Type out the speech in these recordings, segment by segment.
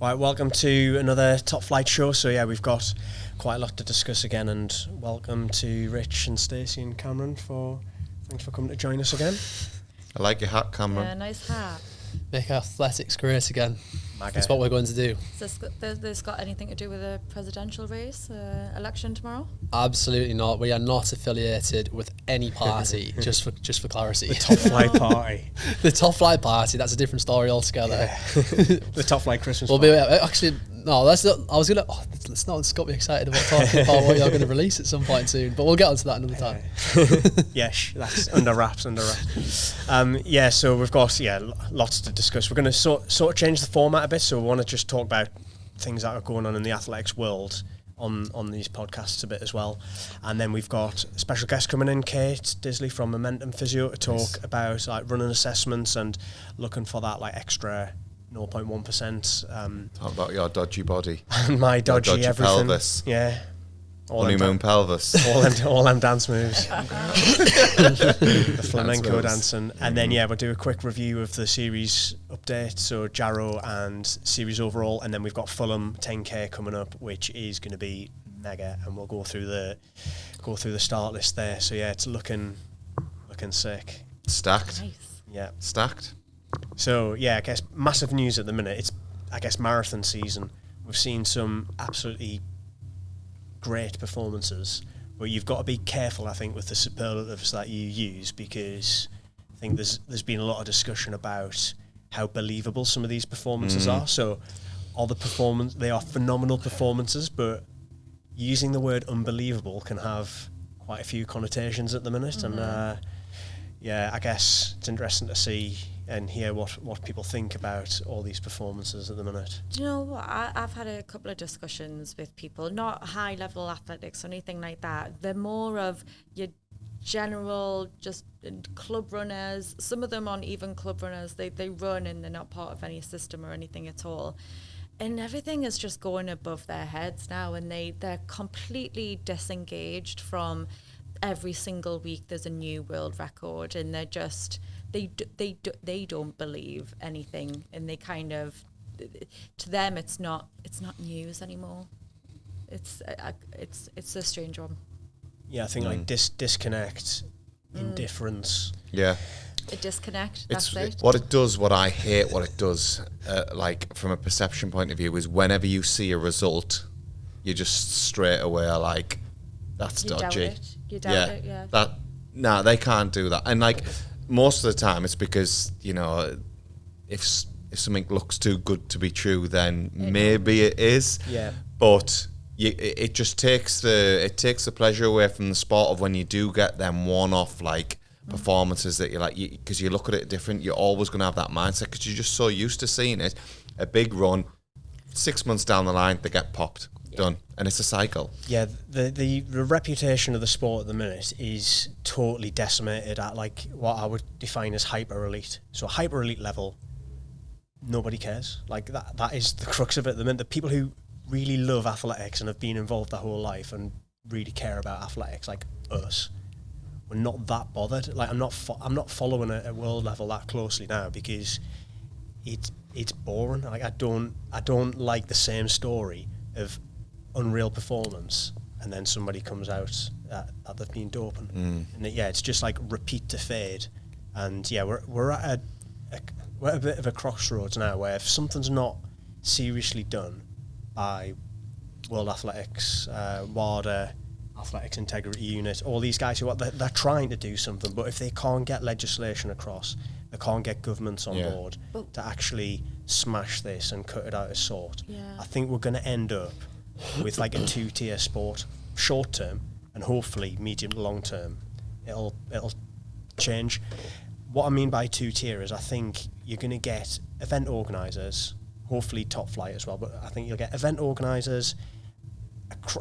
Right, welcome to another Top Flight show. So yeah, we've got quite a lot to discuss again, and welcome to Rich and Stacey and Cameron. Thanks for coming to join us again. I like your hat, Cameron. Yeah, nice hat. Make athletics great again. Maga. That's what we're going to do. Has this got anything to do with the presidential race, election tomorrow? Absolutely not. We are not affiliated with any party. just for clarity. The Top Flight party. The Top Flight party. That's a different story altogether. Yeah. The Top Flight Christmas We'll party. be actually no. That's not. I was gonna. Oh, let's got me excited about talking about what you're going to release at some point soon. But we'll get onto that another time. Yes, that's under wraps. Yeah, so we've got lots to discuss. We're going to sort of change the format a bit. So we want to just talk about things that are going on in the athletics world on these podcasts a bit as well. And then we've got a special guest coming in, Kate Disley from Momentum Physio, to talk about like running assessments and looking for that like extra 0.1%. Talk about your dodgy body. And my dodgy everything. Pelvis. Yeah. Honeymoon pelvis. all them dance moves. The flamenco dancing. And then we'll do a quick review of the series update, so Jarrow and series overall, and then we've got Fulham 10k coming up, which is going to be mega, and we'll go through the start list there. So yeah, it's looking sick. Stacked. Nice. Yeah. Stacked. So yeah, I guess massive news at the minute. It's marathon season. We've seen some absolutely great performances, but you've got to be careful, I think, with the superlatives that you use, because I think there's been a lot of discussion about how believable some of these performances are. So they are phenomenal performances, but using the word unbelievable can have quite a few connotations at the minute. And I guess it's interesting to see and hear what people think about all these performances at the minute. Do you know what? I've had a couple of discussions with people, not high level athletics or anything like that. They're more of your general just club runners. Some of them aren't even club runners. They run and they're not part of any system or anything at all. And everything is just going above their heads now, and they're completely disengaged from every single week there's a new world record, and they're just they don't believe anything, and they kind of, to them it's not news anymore. It's a strange one. Yeah, I think like disconnect, indifference. Yeah. A disconnect. That's it. What I hate what it does, like from a perception point of view, is whenever you see a result, you just straight away are like, that's dodgy. You doubt it, yeah. They can't do that. And like most of the time it's because, if something looks too good to be true, then maybe it is. Yeah. But it just takes the pleasure away from the sport of when you do get them one-off like performances that you're like, because you look at it different. You're always going to have that mindset because you're just so used to seeing it. A big run, 6 months down the line, they get popped. Done. And it's a cycle. Yeah, the reputation of the sport at the minute is totally decimated at like what I would define as hyper elite. So hyper elite level, nobody cares. Like that is the crux of it at the minute. The people who really love athletics and have been involved their whole life and really care about athletics, like us, we're not that bothered. Like I'm not following a world level that closely now because it's boring. Like I don't like the same story of unreal performance and then somebody comes out that they've been doping, and it's just like repeat to fade. And we're at a bit of a crossroads now where if something's not seriously done by World Athletics, WADA, Athletics Integrity Unit, all these guys who they're trying to do something, but if they can't get legislation across, they can't get governments on board to actually smash this and cut it out of sort, I think we're going to end up with like a two-tier sport, short term, and hopefully medium to long term it'll change. What I mean by two-tier is I think you're going to get event organisers, hopefully top flight as well, but I think you'll get event organisers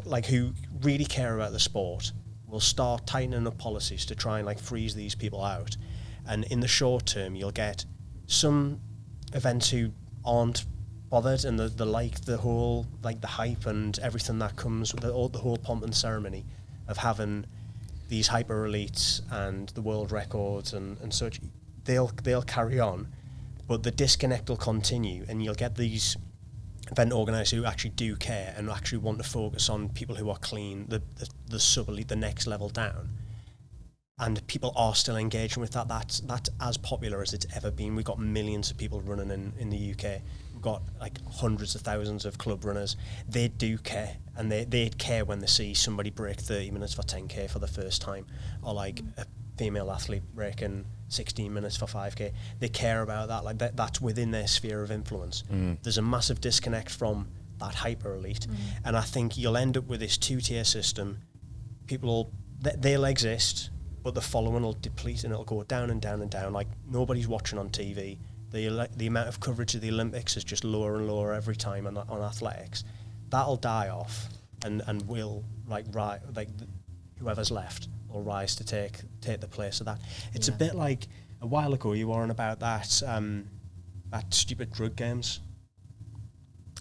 like who really care about the sport will start tightening up policies to try and like freeze these people out. And in the short term you'll get some events who aren't bothered and the whole like the hype and everything that comes with the whole pomp and ceremony of having these hyper elites and the world records and such. They'll carry on, but the disconnect will continue, and you'll get these event organisers who actually do care and actually want to focus on people who are clean, the sub-elite, the next level down. And people are still engaging with that. That's as popular as it's ever been. We've got millions of people running in the UK. We've got like hundreds of thousands of club runners. They do care, and they care when they see somebody break 30 minutes for 10k for the first time, or like a female athlete breaking 16 minutes for 5k. They care about that. Like that's within their sphere of influence. There's a massive disconnect from that hyper elite, and I think you'll end up with this 2-tier system. People they'll exist, but the following will deplete and it'll go down and down and down. Like nobody's watching on TV. The amount of coverage of the Olympics is just lower and lower every time on athletics. That'll die off, and we'll whoever's left will rise to take the place of that. It's a bit like a while ago you were on about that stupid drug games.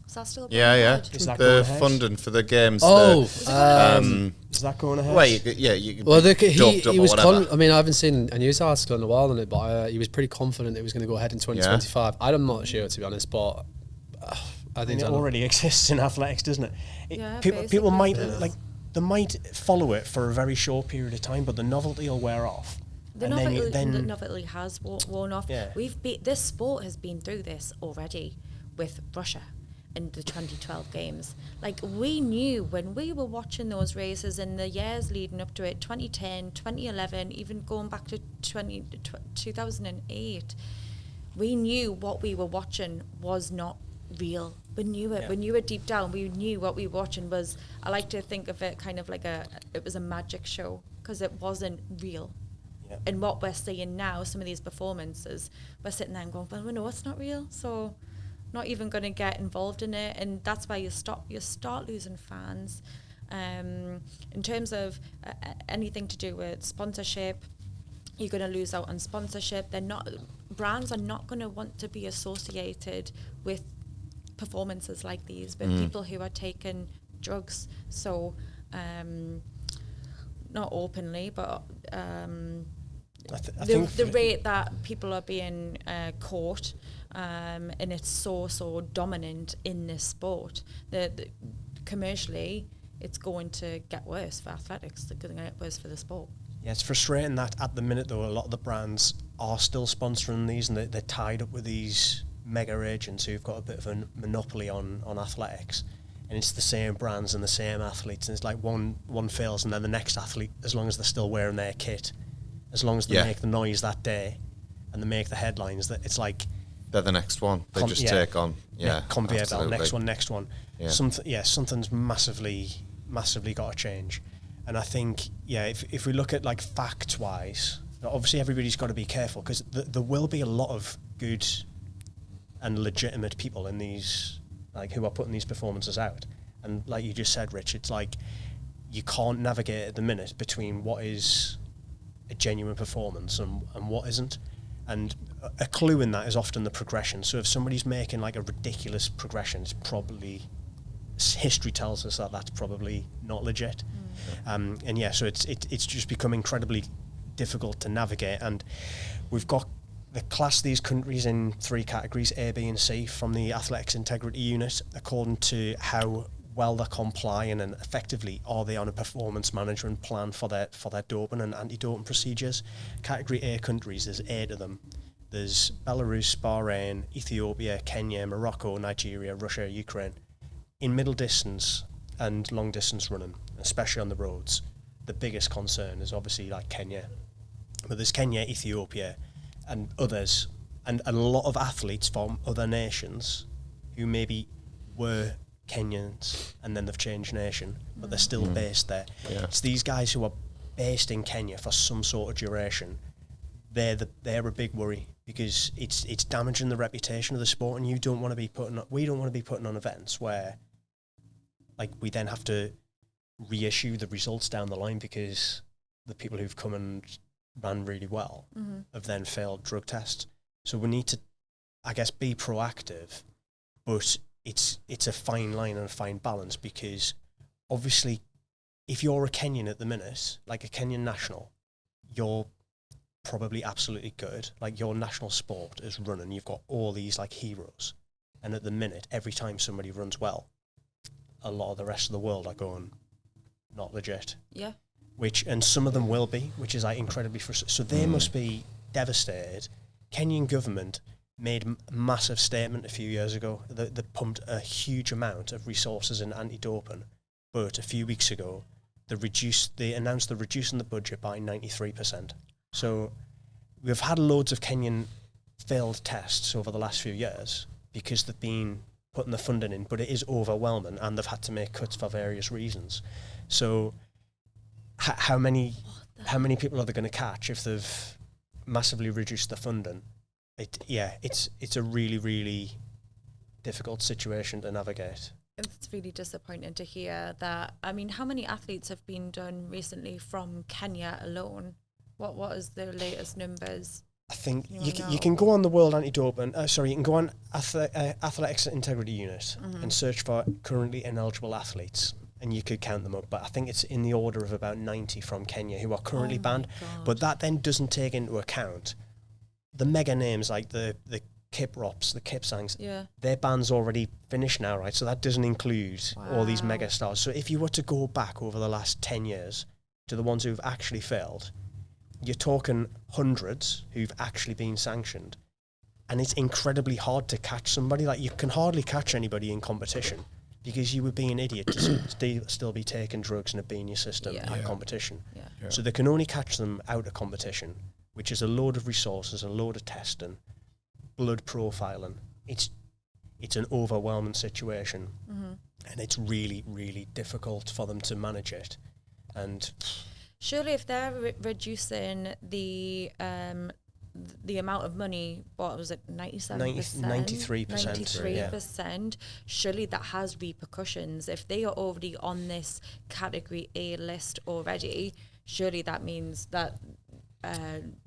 Is that still Yeah. Is that The going ahead? funding for the games. Is that going ahead? Well, you could Well, be doped up he or was. whatever. I mean, I haven't seen a news article in a while on it, but he was pretty confident it was going to go ahead in 2025. I'm not sure, to be honest, but I think it already exists in athletics, doesn't it? Yeah, People might basically. they might follow it for a very short period of time, but the novelty will wear off. The novelty has worn off. Yeah. This sport has been through this already with Russia in the 2012 games. Like, we knew when we were watching those races in the years leading up to it, 2010, 2011, even going back to 2008, we knew what we were watching was not real. We knew it. Yeah. We knew it deep down. We knew what we were watching was, I like to think of it kind of like it was a magic show, because it wasn't real. Yeah. And what we're seeing now, some of these performances, we're sitting there and going, well, we know it's not real, so not even going to get involved in it. And that's why you start losing fans. In terms of anything to do with sponsorship, you're going to lose out on sponsorship. Brands are not going to want to be associated with performances like these, with people who are taking drugs. So not openly, but the rate that people are being caught, and it's so dominant in this sport, that commercially it's going to get worse for athletics. It's going to get worse for the sport. Yeah, it's frustrating that at the minute, though, a lot of the brands are still sponsoring these, and they're tied up with these mega agents who've got a bit of a monopoly on athletics. And it's the same brands and the same athletes, and it's like one fails, and then the next athlete, as long as they're still wearing their kit, as long as they make the noise that day and they make the headlines, that it's like they're the next one. They just take on. Yeah, conveyor belt, next one. Yeah. Something's massively got to change. And I think, if we look at like facts wise, obviously everybody's got to be careful, because there will be a lot of good and legitimate people in these, like, who are putting these performances out. And like you just said, Rich, it's like you can't navigate at the minute between what is a genuine performance and what isn't. And a clue in that is often the progression. So if somebody's making like a ridiculous progression, it's probably, history tells us that that's probably not legit. So it's just become incredibly difficult to navigate. And we've got the class these countries in 3 categories, A, B and C, from the Athletics Integrity Unit, according to how well they're complying and effectively are they on a performance management plan for their doping and anti-doping procedures. Category A countries, there's 8 of them. There's Belarus, Bahrain, Ethiopia, Kenya, Morocco, Nigeria, Russia, Ukraine. In middle distance and long distance running, especially on the roads, the biggest concern is obviously like Kenya. But there's Kenya, Ethiopia and others, and a lot of athletes from other nations who maybe were Kenyans and then they've changed nation, but they're still based there. Yeah. It's these guys who are based in Kenya for some sort of duration. They're a big worry, because it's damaging the reputation of the sport, and we don't want to be putting on events where like we then have to reissue the results down the line because the people who've come and ran really well have then failed drug tests. So we need to, I guess, be proactive, but it's a fine line and a fine balance, because obviously if you're a Kenyan at the minute, like a Kenyan national, you're probably absolutely good. Like your national sport is running, you've got all these like heroes. And at the minute, every time somebody runs well, a lot of the rest of the world are going, not legit. Yeah. And some of them will be, which is like incredibly frustrating. So they must be devastated. Kenyan government made a massive statement a few years ago that they pumped a huge amount of resources in anti-doping. But a few weeks ago, they announced they're reducing the budget by 93%. So we've had loads of Kenyan failed tests over the last few years because they've been putting the funding in, but it is overwhelming and they've had to make cuts for various reasons. So how many people are they going to catch if they've massively reduced the funding? It's a really, really difficult situation to navigate. It's really disappointing to hear that. I mean, how many athletes have been done recently from Kenya alone? What is the latest numbers? I think you can go on the World Anti-Doping, you can go on Athletics Integrity Unit and search for currently ineligible athletes, and you could count them up. But I think it's in the order of about 90 from Kenya who are currently banned. But that then doesn't take into account the mega names like the Kiprops, the Kipsangs. Yeah. Their ban's already finished now, right? So that doesn't include all these mega stars. So if you were to go back over the last 10 years to the ones who've actually failed, you're talking hundreds who've actually been sanctioned. And it's incredibly hard to catch somebody. Like, you can hardly catch anybody in competition because you would be an idiot to still be taking drugs and it be in your system at competition. Yeah. So they can only catch them out of competition, which is a load of resources, a load of testing, blood profiling. It's an overwhelming situation. And it's really, really difficult for them to manage it. And surely if they're reducing the amount of money, what was it, 97%? 93%, surely that has repercussions. If they are already on this category A list already, surely that means that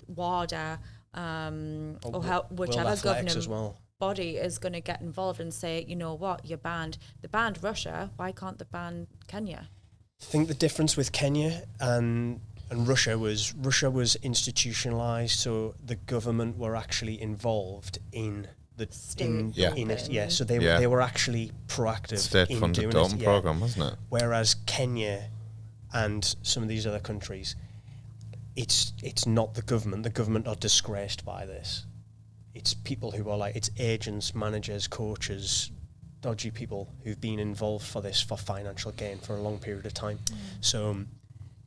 WADA or whichever governing body is going to get involved and say, you know what, you're banned. They banned Russia, why can't they ban Kenya? I think the difference with Kenya and Russia was institutionalized, so the government were actually involved in the so they were actually proactive. State-funded doping program, wasn't it? Whereas Kenya and some of these other countries, it's not the government. The government are disgraced by this. It's people who are it's agents, managers, coaches, dodgy people who've been involved for financial gain for a long period of time. So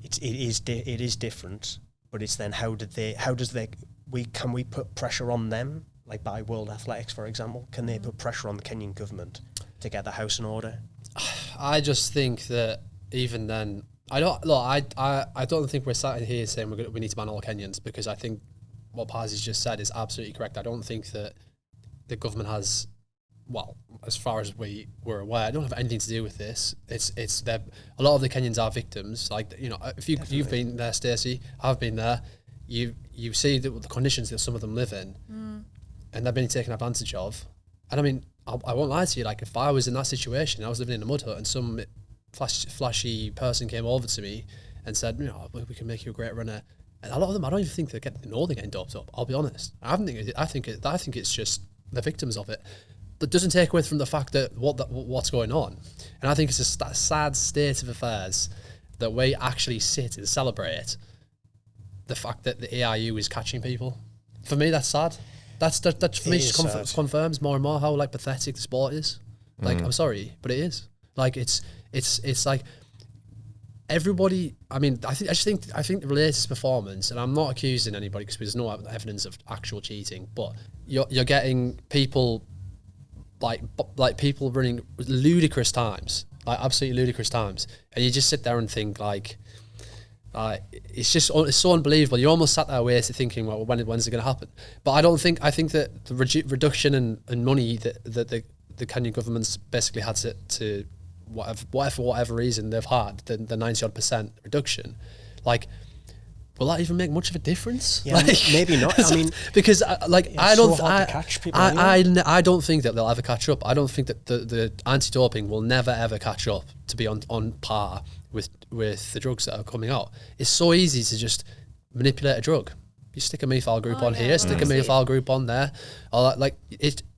it is different, but it's then can we put pressure on them, like by World Athletics, for example? Can they put pressure on the Kenyan government to get the house in order? I just think that even then, I don't think we're sat here saying we need to ban all Kenyans, because I think what Pazzi's just said is absolutely correct. I don't think that the government has, well, as far as we were aware, I don't have anything to do with this. It's a lot of the Kenyans are victims. Like, you know, if you've been there, Stacey, I've been there. You see the conditions that some of them live in, and they're being taken advantage of. And I mean, I won't lie to you. Like, if I was in that situation, I was living in a mud hut, and some flashy person came over to me and said, you know, we can make you a great runner. And a lot of them, I don't even think they're getting doped up. I'll be honest. I think it's just the victims of it. That doesn't take away from the fact that what's going on. And I think it's a sad state of affairs that we actually sit and celebrate the fact that the AIU is catching people. For me, that's sad. That for me just confirms more and more how pathetic the sport is. Like, I'm sorry, but it is. Like, it's like everybody. I mean, I think the latest performance, and I'm not accusing anybody because there's no evidence of actual cheating, but you're getting people like people running ludicrous times, like absolutely ludicrous times, and you just sit there and think it's so unbelievable. You almost sat there waiting, thinking, well, when's it going to happen? But I think that the reduction in money that the Kenyan government's basically had to whatever reason they've had, the 90% reduction, like, will that even make much of a difference? Yeah, maybe not. I mean, because I don't think that they'll ever catch up. I don't think that the anti-doping will never ever catch up to be on par with the drugs that are coming out. It's so easy to just manipulate a drug. You stick a methyl group on here, stick a methyl group on there. Or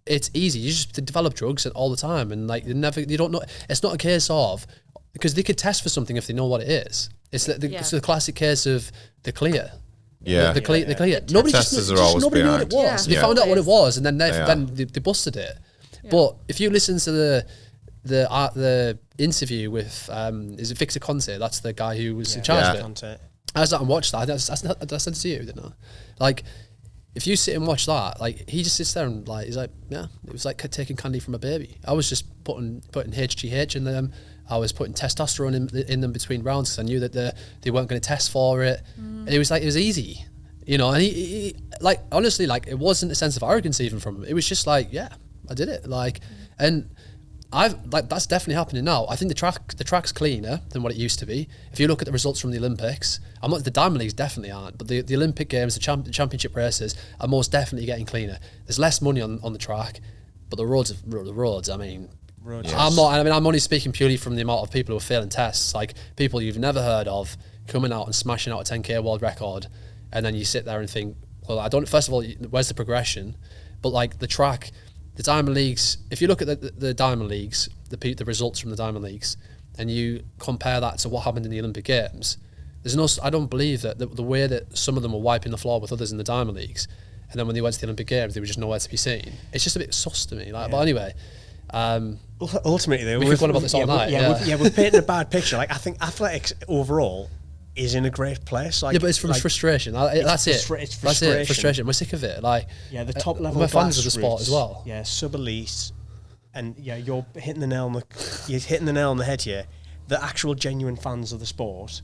it's easy. You just develop drugs all the time, and like you don't know. It's not a case of, because they could test for something if they know what it is. It's the classic case of the clear. Yeah, the clear. Nobody testers are always nobody knew what it behind. was. Yeah. They found out what it was, and then They they busted it. But if you listen to the interview with is it Victor Conte? That's the guy who was in charge of it. Conte. I sat and watched that. I sent it to you, didn't I? Like, if you sit and watch that, like, he just sits there and like, he's like, yeah, it was like taking candy from a baby. I was just putting HGH in them. I was putting testosterone in them between rounds because I knew that they weren't going to test for it. And it was easy, you know. And he like, honestly, like, it wasn't a sense of arrogance even from him. It was just like, yeah, I did it. Like, and that's definitely happening now. I think the track's cleaner than what it used to be. If you look at the results from the Olympics, the Diamond Leagues definitely aren't, but the Olympic Games, the championship races are most definitely getting cleaner. There's less money on the track, but the roads. I mean, Roads. I'm only speaking purely from the amount of people who are failing tests, like people you've never heard of coming out and smashing out a 10k world record, and then you sit there and think, well, first of all, where's the progression? But like the track. The Diamond Leagues, if you look at the Diamond Leagues, the results from the Diamond Leagues, and you compare that to what happened in the Olympic Games, I don't believe that the way that some of them were wiping the floor with others in the Diamond Leagues, and then when they went to the Olympic Games, they were just nowhere to be seen. It's just a bit sus to me. Like, but anyway, ultimately, though, we could go on about this all night. We're painting a bad picture. Like, I think athletics overall is in a great place. Like, yeah, but it's from frustration. That's it. It's frustration. Frustration. We're sick of it. Like, the top level. We're fans of the sport as well. Yeah, sub-elite, and you're hitting the nail on the head here. The actual genuine fans of the sport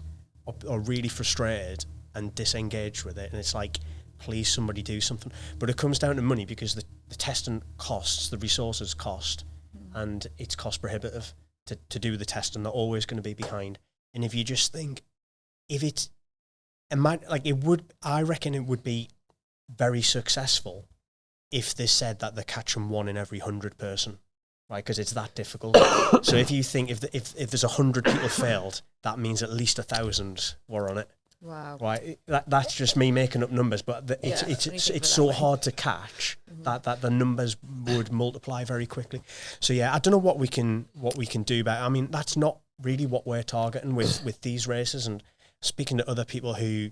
are really frustrated and disengaged with it, and it's like, please, somebody do something. But it comes down to money, because the testing costs, the resources cost, and it's cost prohibitive to do the testing. They're always going to be behind. And if you just think, I reckon it would be very successful if they said that they're catching 1 in every 100 person, right? Because it's that difficult. So if you think if there's 100 people failed, that means at least 1,000 were on it. Wow. Right. That's just me making up numbers, but it's so hard to catch that the numbers would multiply very quickly. So yeah, I don't know what we can do about it. I mean, that's not really what we're targeting with these races. And speaking to other people who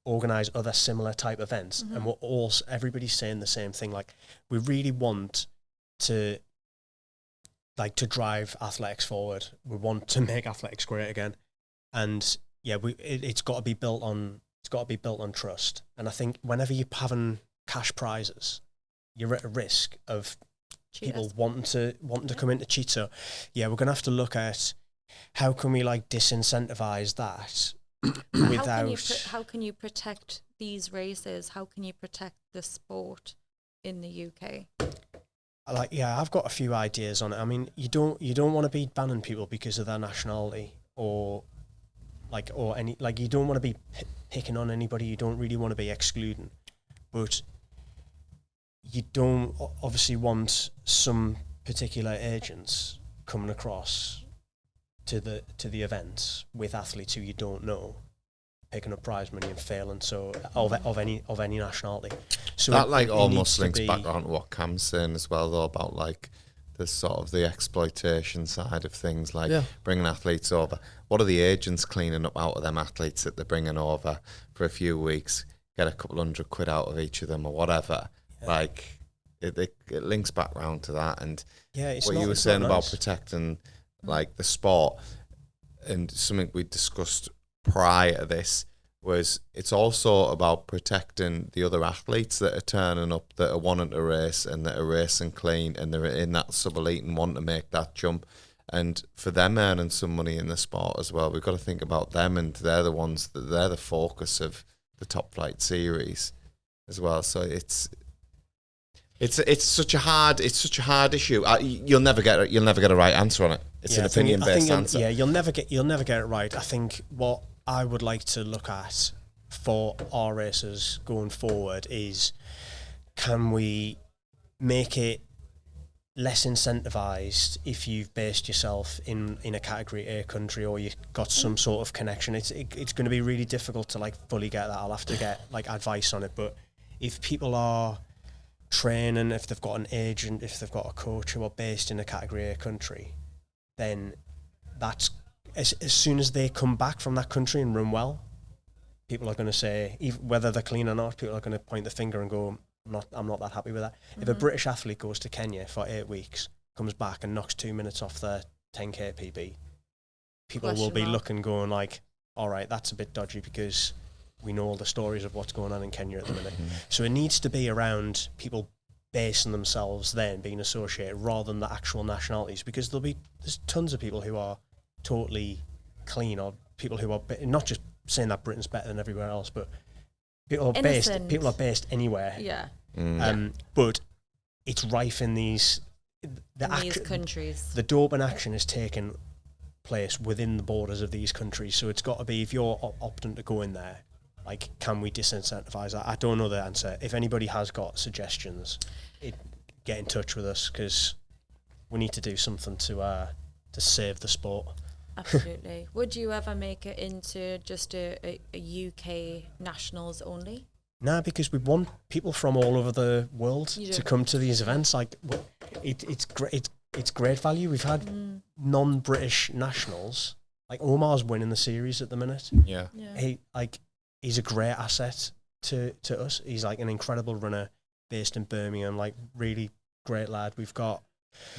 organise other similar type events, and everybody's saying the same thing. Like, we really want to drive athletics forward. We want to make athletics great again, and yeah, it's got to be built on trust. And I think whenever you're having cash prizes, you're at a risk of people wanting to come in to cheat. So yeah, we're gonna have to look at how can we disincentivize that. How can you protect these races? How can you protect the sport in the UK? I've got a few ideas on it. I mean, you don't want to be banning people because of their nationality or you don't want to be picking on anybody. You don't really want to be excluding, but you don't obviously want some particular agents coming across to the events with athletes who you don't know, picking up prize money and failing. So of any nationality. So that almost links back on what Cam's saying as well, though, about the sort of the exploitation side of things, bringing athletes over. What are the agents cleaning up out of them athletes that they're bringing over for a few weeks, get a couple £100 out of each of them or whatever? Yeah. It links back round to that. And what you were saying about protecting the sport, and something we discussed prior to this, was it's also about protecting the other athletes that are turning up, that are wanting to race and that are racing clean and they're in that sub-elite and want to make that jump. And for them earning some money in the sport as well, we've got to think about them, and they're the focus of the top flight series as well. So it's such a hard issue. You'll never get a right answer on it. It's an opinion based answer. Yeah, you'll never get it right. I think what I would like to look at for our races going forward is, can we make it less incentivized if you've based yourself in a category A country, or you've got some sort of connection? It's going to be really difficult to fully get that. I'll have to get advice on it. But if people are training, if they've got an agent, if they've got a coach who are based in a Category A country, then that's as soon as they come back from that country and run well, people are going to say, even whether they're clean or not, people are going to point the finger and go, I'm not that happy with that. If a British athlete goes to Kenya for 8 weeks, comes back and knocks 2 minutes off their 10k PB, people will be looking, going like, all right, that's a bit dodgy, because we know all the stories of what's going on in Kenya at the minute. So it needs to be around people basing themselves then being associated rather than the actual nationalities, because there's tons of people who are totally clean, or people who are not just saying that Britain's better than everywhere else, but people are based anywhere. Yeah. But it's rife in these countries. The doping action is taking place within the borders of these countries, so it's got to be, if you're opting to go in there, like, can we disincentivize that? I don't know the answer. If anybody has got suggestions, get in touch with us, because we need to do something to save the sport. Absolutely. Would you ever make it into just a UK nationals only? No, because we want people from all over the world to come to these events. Like, it's great. It's great value. We've had non-British nationals, like Omar's winning the series at the minute. Yeah. He's a great asset to us. He's like an incredible runner based in Birmingham, like really great lad. We've got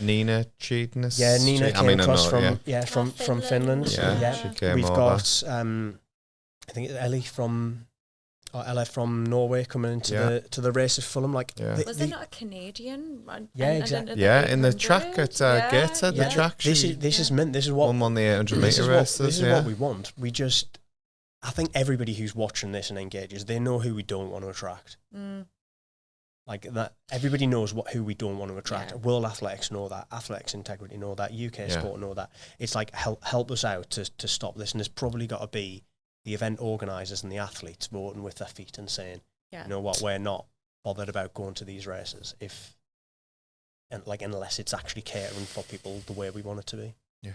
Nina Cheedness. Yeah, Nina came across from Finland. Yeah, she came We've over. got I think it's Ella from Norway coming into the race at Fulham. Like, was there not a Canadian? Exactly. In the track at Gateshead, the track. This is mint. This is what on the 800 metre races. This is what we want. I think everybody who's watching this and engages, they know who we don't want to attract. Like that, everybody knows who we don't want to attract. World Athletics know that. Athletics Integrity know that. UK Sport know that. It's like, help us out to stop this. And there's probably got to be the event organisers and the athletes voting with their feet and saying, you know what, we're not bothered about going to these races unless it's actually catering for people the way we want it to be. Yeah.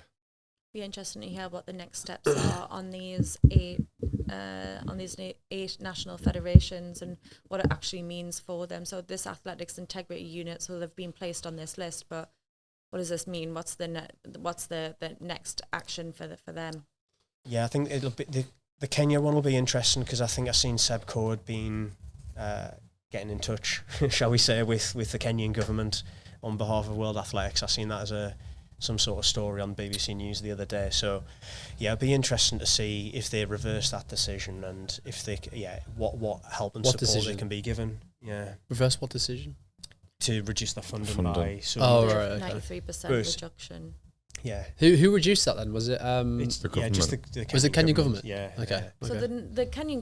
Be interesting to hear what the next steps are on these eight national federations and what it actually means for them. So this athletics integrity units will have been placed on this list, but what does this mean? What's the next action for them? Yeah, I think it'll be the Kenya one will be interesting, because I think I've seen Seb Coad being getting in touch, shall we say, with the Kenyan government on behalf of World Athletics. I've seen that as some sort of story on BBC News the other day. So yeah, it'll be interesting to see if they reverse that decision, and if they what help and support they can be given. Yeah, reverse what decision? To reduce the funding. by 93% reduction. Yeah. Who reduced that then? Was it it's the government. Just the Kenyan was it Kenyan government? Yeah. Okay. So the Kenyan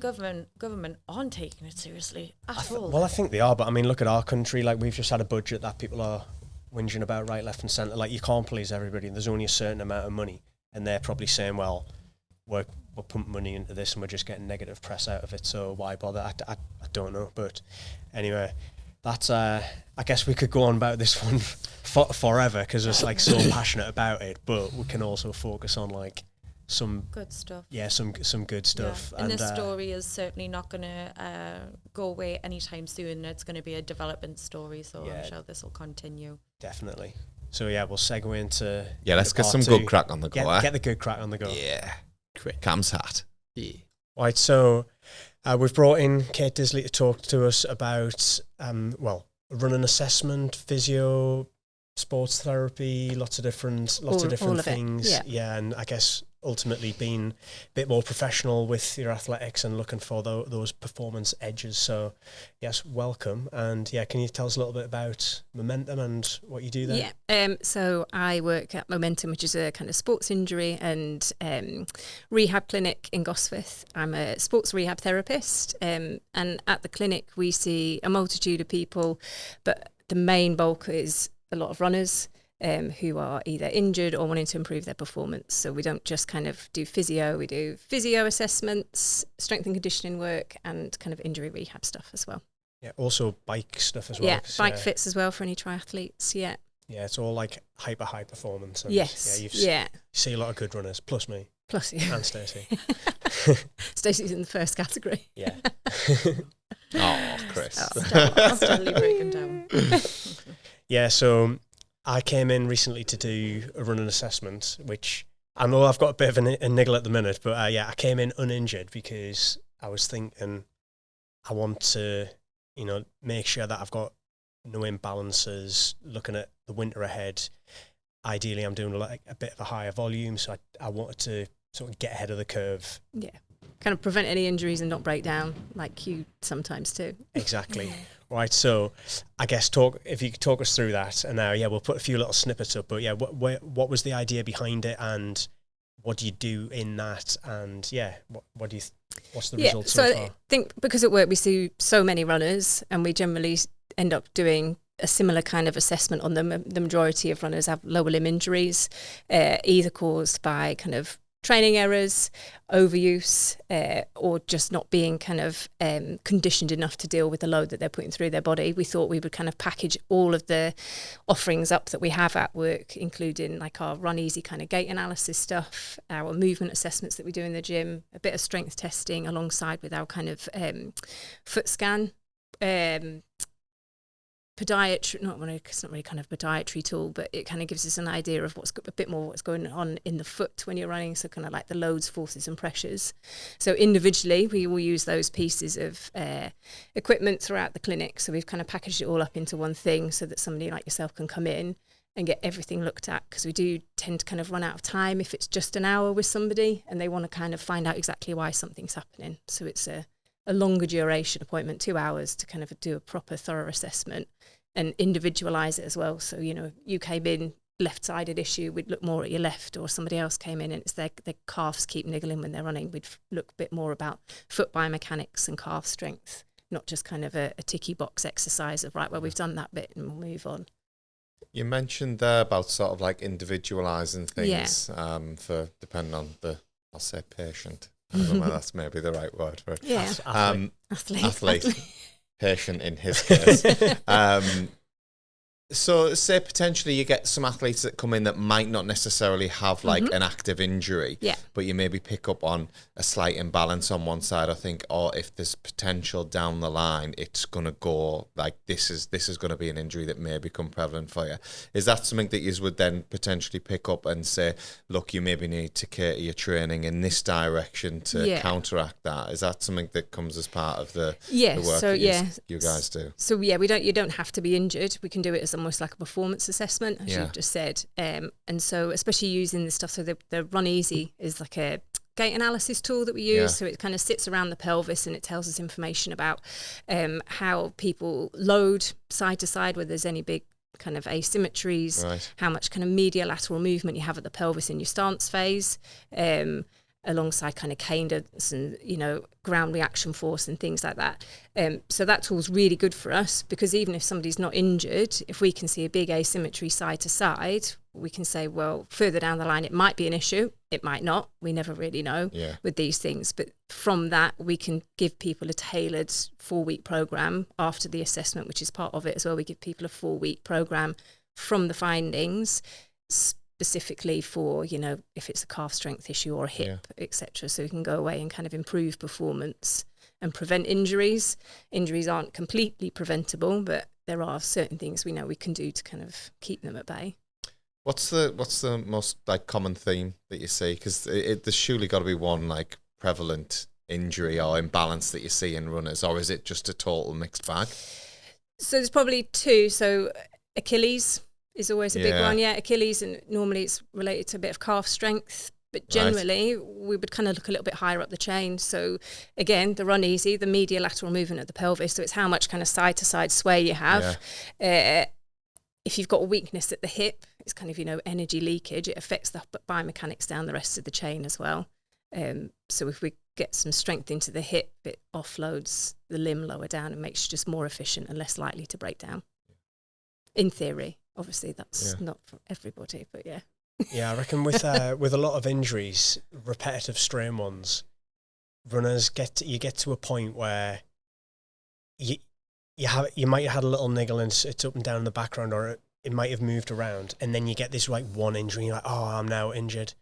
government aren't taking it seriously at all. Well, I think they are, but I mean, look at our country. Like, we've just had a budget that people are whinging about right, left and centre. Like, you can't please everybody. There's only a certain amount of money, and they're probably saying, well, we're pumping money into this and we're just getting negative press out of it, so why bother? I don't know. But anyway, that's I guess we could go on about this one forever, because we're like so passionate about it, but we can also focus on like some good stuff. Yeah, some good stuff. Yeah. And this story is certainly not going to go away anytime soon. It's going to be a development story, so I'm sure this will continue. Definitely. So yeah, we'll segue into let's get some good crack on the go. Get the good crack on the go. Yeah, Cam's hat. Yeah. Right, so we've brought in Kate Disley to talk to us about running assessment, physio, sports therapy, lots of different things. Yeah, and I guess ultimately being a bit more professional with your athletics and looking for those performance edges. So yes, welcome. And yeah, can you tell us a little bit about Momentum and what you do there? Yeah, so I work at Momentum, which is a kind of sports injury and rehab clinic in Gosforth. I'm a sports rehab therapist, and at the clinic we see a multitude of people, but the main bulk is a lot of runners who are either injured or wanting to improve their performance. So we don't just kind of do physio, we do physio assessments, strength and conditioning work, and kind of injury rehab stuff as well. Yeah, also bike stuff as well. Yeah, bike fits as well for any triathletes, yeah. Yeah, it's all like high performance. And yes, you see a lot of good runners, plus me. Plus you. And Stacey. Stacey's in the first category. Yeah. Oh, Chris. Steadily breaking down. Yeah, so I came in recently to do a running assessment, which I know I've got a bit of a niggle at the minute, but I came in uninjured because I was thinking I want to, make sure that I've got no imbalances, looking at the winter ahead. Ideally, I'm doing like a bit of a higher volume, so I wanted to sort of get ahead of the curve. Yeah. Kind of prevent any injuries and not break down like you sometimes do. Exactly. Right, so I guess if you could talk us through that, and now, we'll put a few little snippets up, but what was the idea behind it, and what do you do in that, and what's the result so far? I think because at work we see so many runners, and we generally end up doing a similar kind of assessment on them. The majority of runners have lower limb injuries, either caused by kind of training errors, overuse, or just not being kind of conditioned enough to deal with the load that they're putting through their body. We thought we would kind of package all of the offerings up that we have at work, including like our Run Easy kind of gait analysis stuff, our movement assessments that we do in the gym, a bit of strength testing alongside with our kind of foot scan, podiatry, it's not really kind of podiatry tool, but it kind of gives us an idea of what's going on in the foot when you're running, so kind of like the loads, forces and pressures. So individually we will use those pieces of equipment throughout the clinic, so we've kind of packaged it all up into one thing so that somebody like yourself can come in and get everything looked at, because we do tend to kind of run out of time if it's just an hour with somebody and they want to kind of find out exactly why something's happening. So it's a longer duration appointment, 2 hours, to kind of do a proper thorough assessment and individualise it as well. So, you came in left-sided issue, we'd look more at your left, or somebody else came in and it's their calves keep niggling when they're running, we'd look a bit more about foot biomechanics and calf strength, not just kind of a ticky box exercise of, right, well, we've done that bit and we'll move on. You mentioned there about sort of like individualising things for depending on I'll say patient. I don't know whether that's maybe the right word for it. Yeah. Athlete. Patient in his case. So say potentially you get some athletes that come in that might not necessarily have like an active injury, but you maybe pick up on a slight imbalance on one side. I think, or if there's potential down the line, it's going to go like this is going to be an injury that may become prevalent for you. Is that something that you would then potentially pick up and say, look, you maybe need to cater your training in this direction to counteract that? Is that something that comes as part of the work that you guys do? So you don't have to be injured. We can do it as almost like a performance assessment, as you've just said. And so especially using the stuff, so the Run Easy is like a gait analysis tool that we use. So it kind of sits around the pelvis and it tells us information about how people load side to side, whether there's any big kind of asymmetries, how much kind of medial lateral movement you have at the pelvis in your stance phase, alongside kind of cadence and, ground reaction force and things like that. So that tool's really good for us, because even if somebody's not injured, if we can see a big asymmetry side to side, we can say, well, further down the line, it might be an issue. It might not. We never really know with these things. But from that, we can give people a tailored 4-week program after the assessment, which is part of it as well. We give people a 4-week program from the findings, specifically for, if it's a calf strength issue or a hip, etc. So we can go away and kind of improve performance and prevent injuries. Injuries aren't completely preventable, but there are certain things we know we can do to kind of keep them at bay. What's the most like common theme that you see? Because there's surely got to be one like prevalent injury or imbalance that you see in runners, or is it just a total mixed bag? So there's probably two. So Achilles is always a big one. Achilles, and normally it's related to a bit of calf strength, but generally we would kind of look a little bit higher up the chain. So again, the Run Easy, the medial lateral movement of the pelvis, so it's how much kind of side to side sway you have. If you've got a weakness at the hip, it's kind of, energy leakage. It affects the biomechanics down the rest of the chain as well. So if we get some strength into the hip, it offloads the limb lower down and makes you just more efficient and less likely to break down. In theory. Obviously, that's not for everybody, but yeah. Yeah, I reckon with a lot of injuries, repetitive strain ones, runners get to a point where you might have had a little niggle and it's up and down in the background, or it might have moved around, and then you get this like one injury, and you're like, oh, I'm now injured.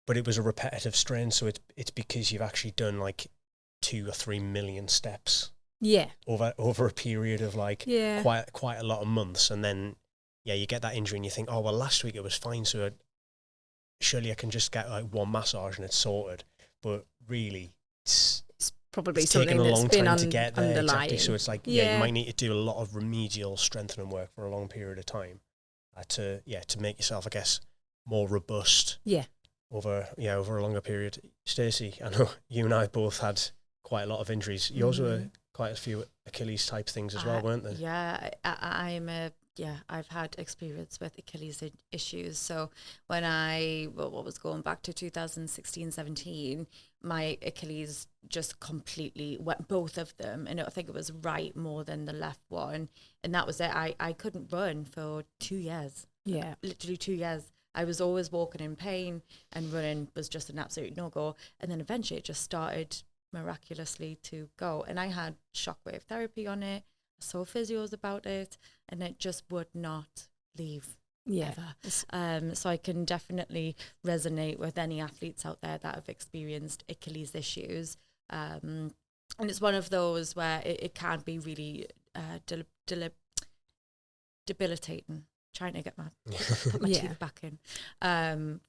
But it was a repetitive strain, so it's because you've actually done like 2 or 3 million steps Yeah. over a period of like Yeah. quite a lot of months, and then you get that injury and you think, oh well, last week it was fine, so surely I can just get like one massage and it's sorted. But really, it's Probably it's something taken a that's long been time to get there. underlying. Exactly. So it's like you might need to do a lot of remedial strengthening work for a long period of time to make yourself, I guess, more robust. Yeah. Over a longer period. Stacey, I know you and I both had quite a lot of injuries. Yours were quite a few Achilles type things as well, weren't they? Yeah, I've had experience with Achilles issues. So when what was going back to 2016, 17, my Achilles just completely went, both of them. And I think it was right more than the left one. And that was it. I couldn't run for 2 years. Yeah. Literally 2 years. I was always walking in pain, and running was just an absolute no-go. And then eventually it just started miraculously to go. And I had shockwave therapy on it. I saw physios about it, and it just would not leave ever. So I can definitely resonate with any athletes out there that have experienced Achilles issues. And it's one of those where it can be really debilitating. Trying to get put my teeth back in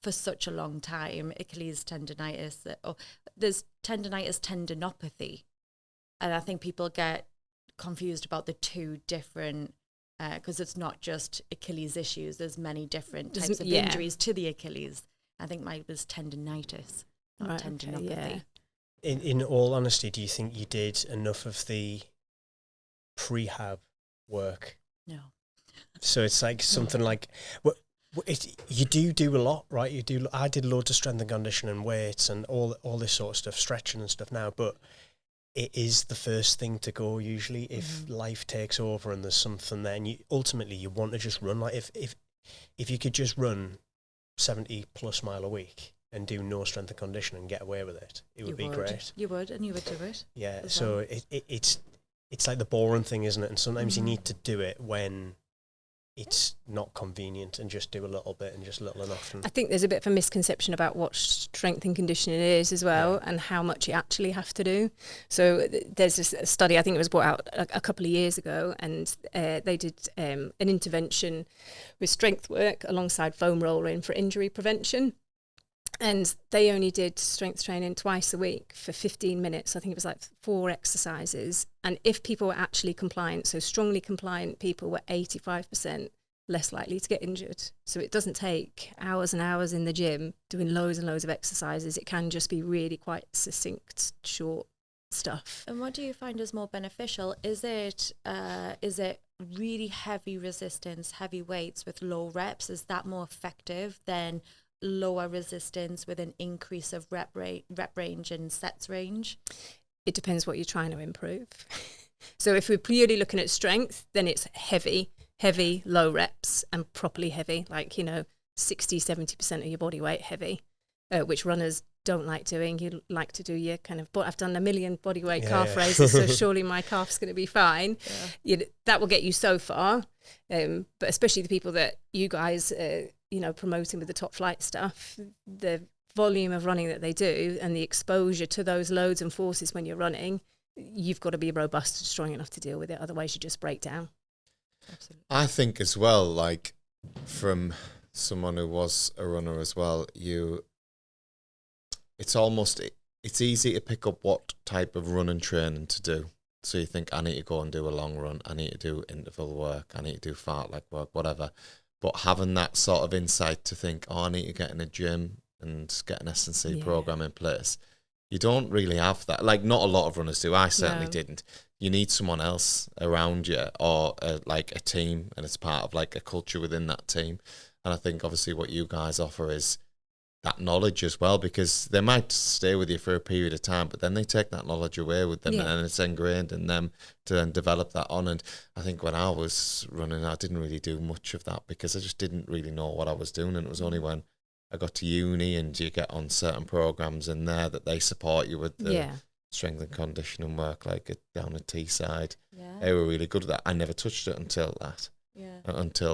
for such a long time. Achilles tendonitis, there's tendinopathy, and I think people get confused about the two different, because it's not just Achilles issues. There's many different types of injuries to the Achilles. I think mine was tendonitis, not tendinopathy. In all honesty, do you think you did enough of the prehab work? No. So it's like something like, you do a lot, right? I did loads of strength and conditioning, weights, and all this sort of stuff, stretching and stuff now. But it is the first thing to go usually if life takes over and there's something there, and ultimately you want to just run. Like if you could just run 70 plus mile a week and do no strength and conditioning and get away with it, it would be great. You would, and you would do it. Yeah. So it's like the boring thing, isn't it? And sometimes you need to do it when it's not convenient, and just do a little bit and just little enough. I think there's a bit of a misconception about what strength and conditioning is as well, and how much you actually have to do. So there's this study, I think it was brought out a couple of years ago, and they did an intervention with strength work alongside foam rolling for injury prevention. And they only did strength training twice a week for 15 minutes. I think it was like 4 exercises. And if people were actually compliant, so strongly compliant people were 85% less likely to get injured. So it doesn't take hours and hours in the gym doing loads and loads of exercises. It can just be really quite succinct, short stuff. And what do you find is more beneficial? Is it really heavy resistance, heavy weights with low reps? Is that more effective than lower resistance with an increase of rep range and sets range? It depends what you're trying to improve. So if we're purely looking at strength, then it's heavy, low reps, and properly heavy, like, 60-70% of your body weight heavy, which runners don't like doing. You like to do your kind of, but I've done a million body weight calf raises, so surely my calf's going to be fine. That will get you so far. But especially the people that you guys promoting with the top flight stuff, the volume of running that they do and the exposure to those loads and forces when you're running, you've got to be robust and strong enough to deal with it. Otherwise you just break down. Absolutely. I think as well, like from someone who was a runner as well, it's easy to pick up what type of running training to do. So you think, I need to go and do a long run, I need to do interval work, I need to do fartlek work, whatever. But having that sort of insight to think, I need to get in a gym and get an S&C program in place, you don't really have that. Like, not a lot of runners do. I certainly didn't. You need someone else around you, or like a team, and it's part of like a culture within that team. And I think obviously what you guys offer is that knowledge as well, because they might stay with you for a period of time, but then they take that knowledge away with them, and it's ingrained in them to then develop that on. And I think when I was running, I didn't really do much of that because I just didn't really know what I was doing. And it was only when I got to uni and you get on certain programs in there that they support you with the strength and conditioning work, like down at Teesside. They were really good at that. I never touched it until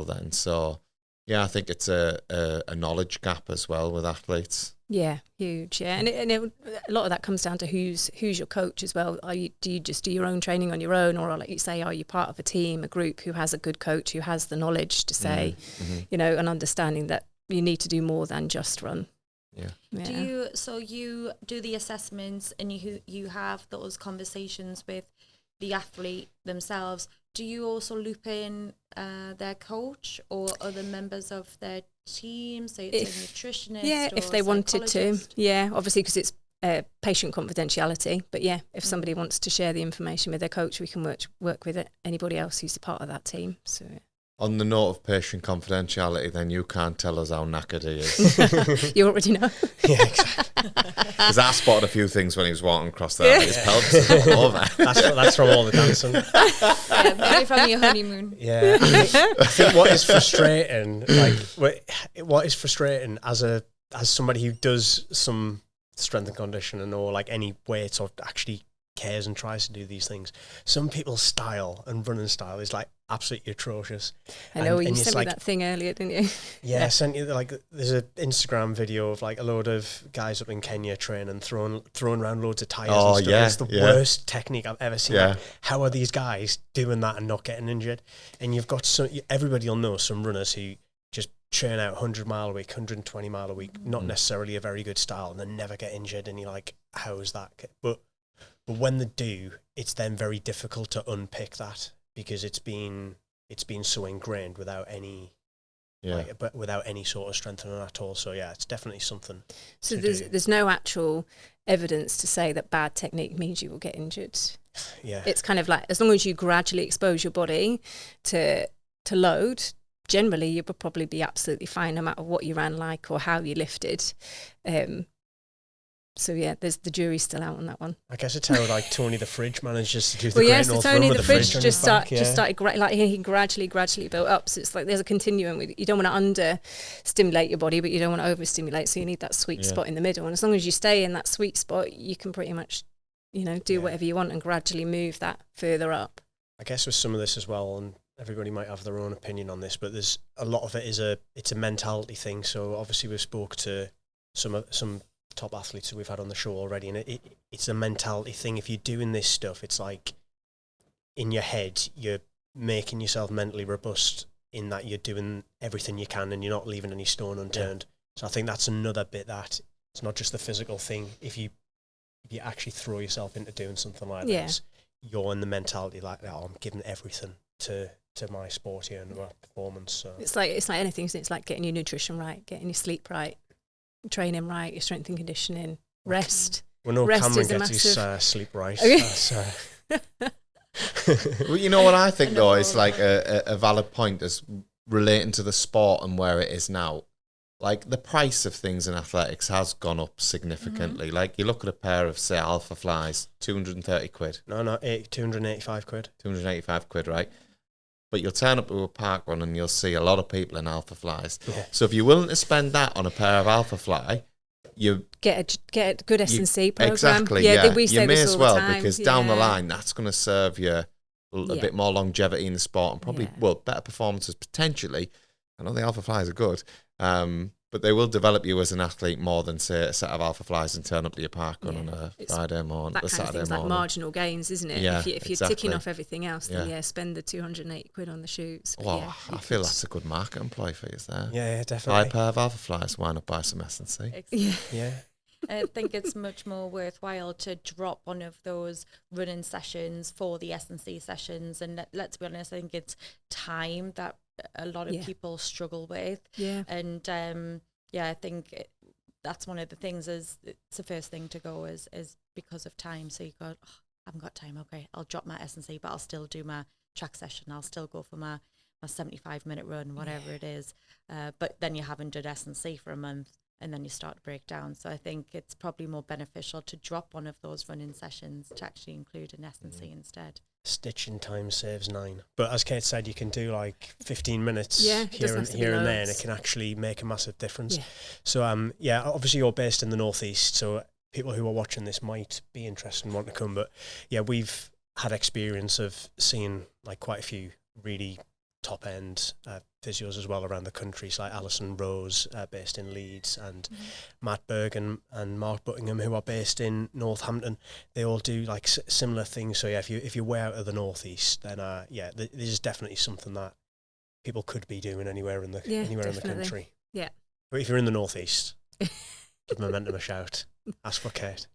then. So yeah, I think it's a knowledge gap as well with athletes. Yeah, huge. Yeah, and a lot of that comes down to who's your coach as well. Do you just do your own training on your own, or like you say, are you part of a team, a group who has a good coach who has the knowledge to say, and understanding that you need to do more than just run. Yeah. You do the assessments and you have those conversations with the athlete themselves. Do you also loop in their coach or other members of their team, say it's a nutritionist? Yeah, or if they wanted to. psychologist? Yeah, obviously because it's patient confidentiality. But yeah, if somebody wants to share the information with their coach, we can work with anybody else who's a part of that team. So. On the note of patient confidentiality, then you can't tell us how knackered he is. You already know. Yeah, exactly. Because I spotted a few things when he was walking across there. His pelvis is all over. That's from all the dancing. Yeah, maybe from your honeymoon. Yeah, I think what is frustrating, what is frustrating as somebody who does some strength and conditioning or like any weights or actually cares and tries to do these things, some people's style and running style is like absolutely atrocious. I know, and you it's sent me that thing earlier, didn't you? Yeah, I sent you there's an Instagram video of like a load of guys up in Kenya training, throwing around loads of tires and stuff. Yeah, it's the worst technique I've ever seen. Yeah. Like, how are these guys doing that and not getting injured? And you've got everybody will know some runners who just churn out 100-mile a week, 120-mile a week, not necessarily a very good style, and then never get injured. And you're like, how is that? But when they do, it's then very difficult to unpick that because it's been so ingrained without any without any sort of strengthening at all. So yeah, it's definitely something. So there's no actual evidence to say that bad technique means you will get injured. Yeah, it's kind of like as long as you gradually expose your body to load, generally you would probably be absolutely fine no matter what you ran like or how you lifted. So yeah, there's the jury's still out on that one. I guess it's how like Tony the Fridge manages to do the Well, Great yes, North Tony Run the with Fridge on just his back, started he gradually built up. So it's like there's a continuum. You don't want to under-stimulate your body, but you don't want to over-stimulate. So you need that sweet spot in the middle. And as long as you stay in that sweet spot, you can pretty much, do whatever you want and gradually move that further up. I guess with some of this as well, and everybody might have their own opinion on this, but there's a lot of it it's a mentality thing. So obviously we've spoke to some top athletes who we've had on the show already, and it's a mentality thing. If you're doing this stuff, it's like in your head you're making yourself mentally robust in that you're doing everything you can and you're not leaving any stone unturned. So I think that's another bit, that it's not just the physical thing. If you actually throw yourself into doing something like this, you're in the mentality like, I'm giving everything to my sport here and my performance. So it's like anything. It's like getting your nutrition right, getting your sleep right, training right, your strength and conditioning, rest. Well, no, rest Cameron is gets his sleep right. Okay. Well, you know what I think though is like a valid point is relating to the sport and where it is now. Like the price of things in athletics has gone up significantly. Mm-hmm. Like you look at a pair of say Alpha Flies, 230 quid. No, 285 quid. 285 quid, right? But you'll turn up to a park run and you'll see a lot of people in Alpha Flies. Yeah. So if you're willing to spend that on a pair of Alpha Fly, you get a good S&C program. Exactly, yeah. We say you may this as all well the time. Because down the line, that's going to serve you a bit more longevity in the sport and probably, better performances potentially. I know the Alpha Flies are good, but they will develop you as an athlete more than, say, a set of Alpha Flies and turn up to your park run on a Friday morning, that a kind Saturday of thing's morning. like marginal gains, isn't it? Yeah, if you're ticking off everything else, then spend the 280 quid on the shoes. Well, I feel that's a good market employ for you there. Yeah, definitely. Buy a pair of Alpha Flies, why not buy some S&C? Yeah. I think it's much more worthwhile to drop one of those running sessions for the S&C sessions. And let's be honest, I think it's time that a lot of people struggle with. Yeah. And I think that's one of the things is it's the first thing to go is because of time. So you go, I haven't got time. Okay, I'll drop my S&C, but I'll still do my track session. I'll still go for my 75-minute run, whatever it is. But then you haven't done S&C for a month. And then you start to break down. So I think it's probably more beneficial to drop one of those running sessions to actually include an S&C instead. Stitching time saves 9. But as Kate said, you can do like 15 minutes here and there, and it can actually make a massive difference. Yeah. So obviously you're based in the Northeast, so people who are watching this might be interested and want to come. But yeah, we've had experience of seeing like quite a few really top end physios as well around the country. So like Alison Rose, based in Leeds, and Matt Berg and Mark Buttingham, who are based in Northampton. They all do like similar things. So yeah, if you're way out of the northeast, then this is definitely something that people could be doing anywhere in the country. Yeah. But if you're in the northeast, give Momentum a shout. Ask for Kate.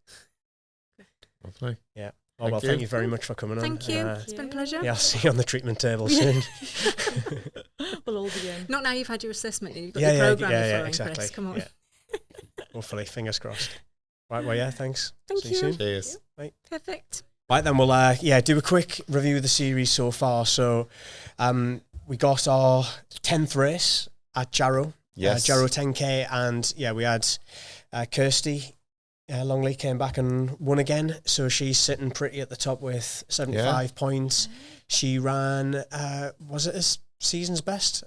Lovely. Yeah. Oh, well, thank you very much for coming on. Thank you. It's been a pleasure. Yeah, I'll see you on the treatment table soon. We'll all be in. Not now you've had your assessment and you've got your programme following, exactly. Chris. Come on. Yeah. Hopefully, fingers crossed. Right, well, yeah, thanks. Thank see you. soon. Cheers. Right. Perfect. Right, then we'll do a quick review of the series so far. So we got our 10th race at Jarrow. Yes. Jarrow 10K, and we had Kirsty Longley came back and won again. So she's sitting pretty at the top with 75 points. She ran, was it a season's best?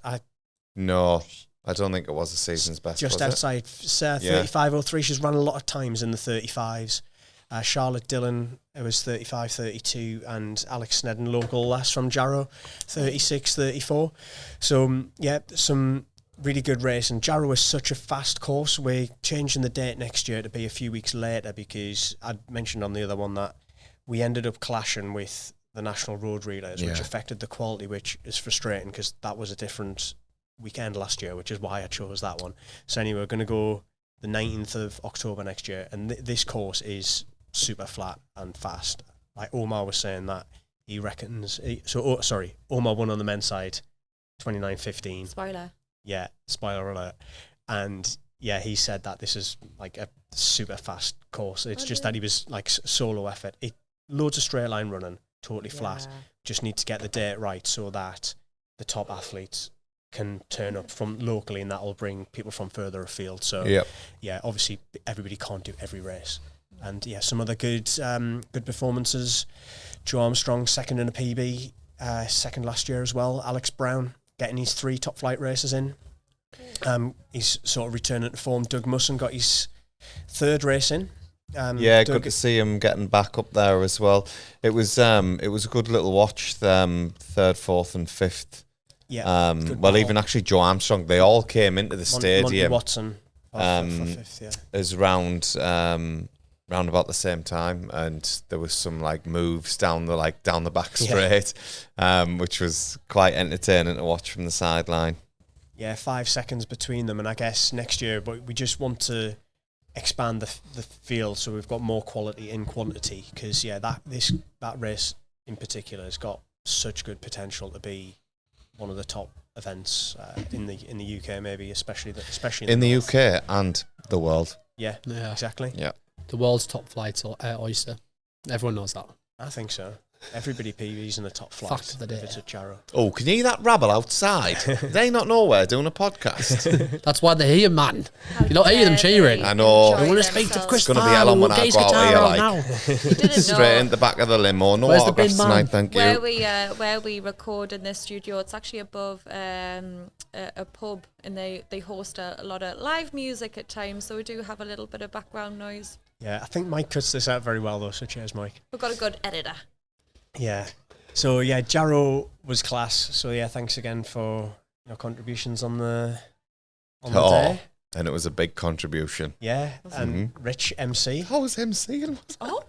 No, I don't think it was a season's best. Just outside 35.03. She's run a lot of times in the 35s. Charlotte Dillon, it was 35.32, and Alex Snedden, local lass from Jarrow, 36.34. So, some really good race. And Jarrow is such a fast course. We're changing the date next year to be a few weeks later because I mentioned on the other one that we ended up clashing with the National Road Relays, which affected the quality, which is frustrating because that was a different weekend last year, which is why I chose that one. So anyway, we're going to go the 19th of October next year, and this course is super flat and fast. Like Omar was saying that he reckons... Omar won on the men's side, 29.15. Spoiler. Yeah, spoiler alert. And he said that this is like a super fast course. It's just that he was like solo effort. Loads of straight line running, totally flat. Just need to get the date right so that the top athletes can turn up from locally, and that will bring people from further afield. So obviously everybody can't do every race. And some other good performances. Joe Armstrong, second in a PB, second last year as well. Alex Brown getting his 3 top flight races in. He's sort of returning to form. Doug Musson got his 3rd race in. Good to see him getting back up there as well. It was a good little watch. 3rd, 4th, and 5th. Even actually Joe Armstrong, they all came into the stadium. Monty Watson for 5th, is round about the same time, and there was some like moves down the back straight, which was quite entertaining to watch from the sideline. 5 seconds between them, and I guess next year, but we just want to expand the field so we've got more quality in quantity, because that race in particular has got such good potential to be one of the top events in the UK, maybe especially in the North. UK and the world. Yeah, exactly. Yeah. The world's top flight oyster. Everyone knows that. I think so. Everybody PB's in the top flight. Fact of the day. If it's at Jarrow. Oh, can you hear that rabble outside? They not know we're doing a podcast. That's why they're here, man. You don't hear them cheering. I know. I want to speak to Chris. It's going to be hell on when I go out here, straight in the back of the limo. No autographs tonight, thank you. Where we record in this studio, it's actually above a pub, and they host a lot of live music at times, so we do have a little bit of background noise. Yeah, I think Mike cuts this out very well though, so cheers, Mike. We've got a good editor. Yeah. So Jarrow was class. So thanks again for your contributions on the day. And it was a big contribution. Yeah, and Rich MC. How was MC? Oh.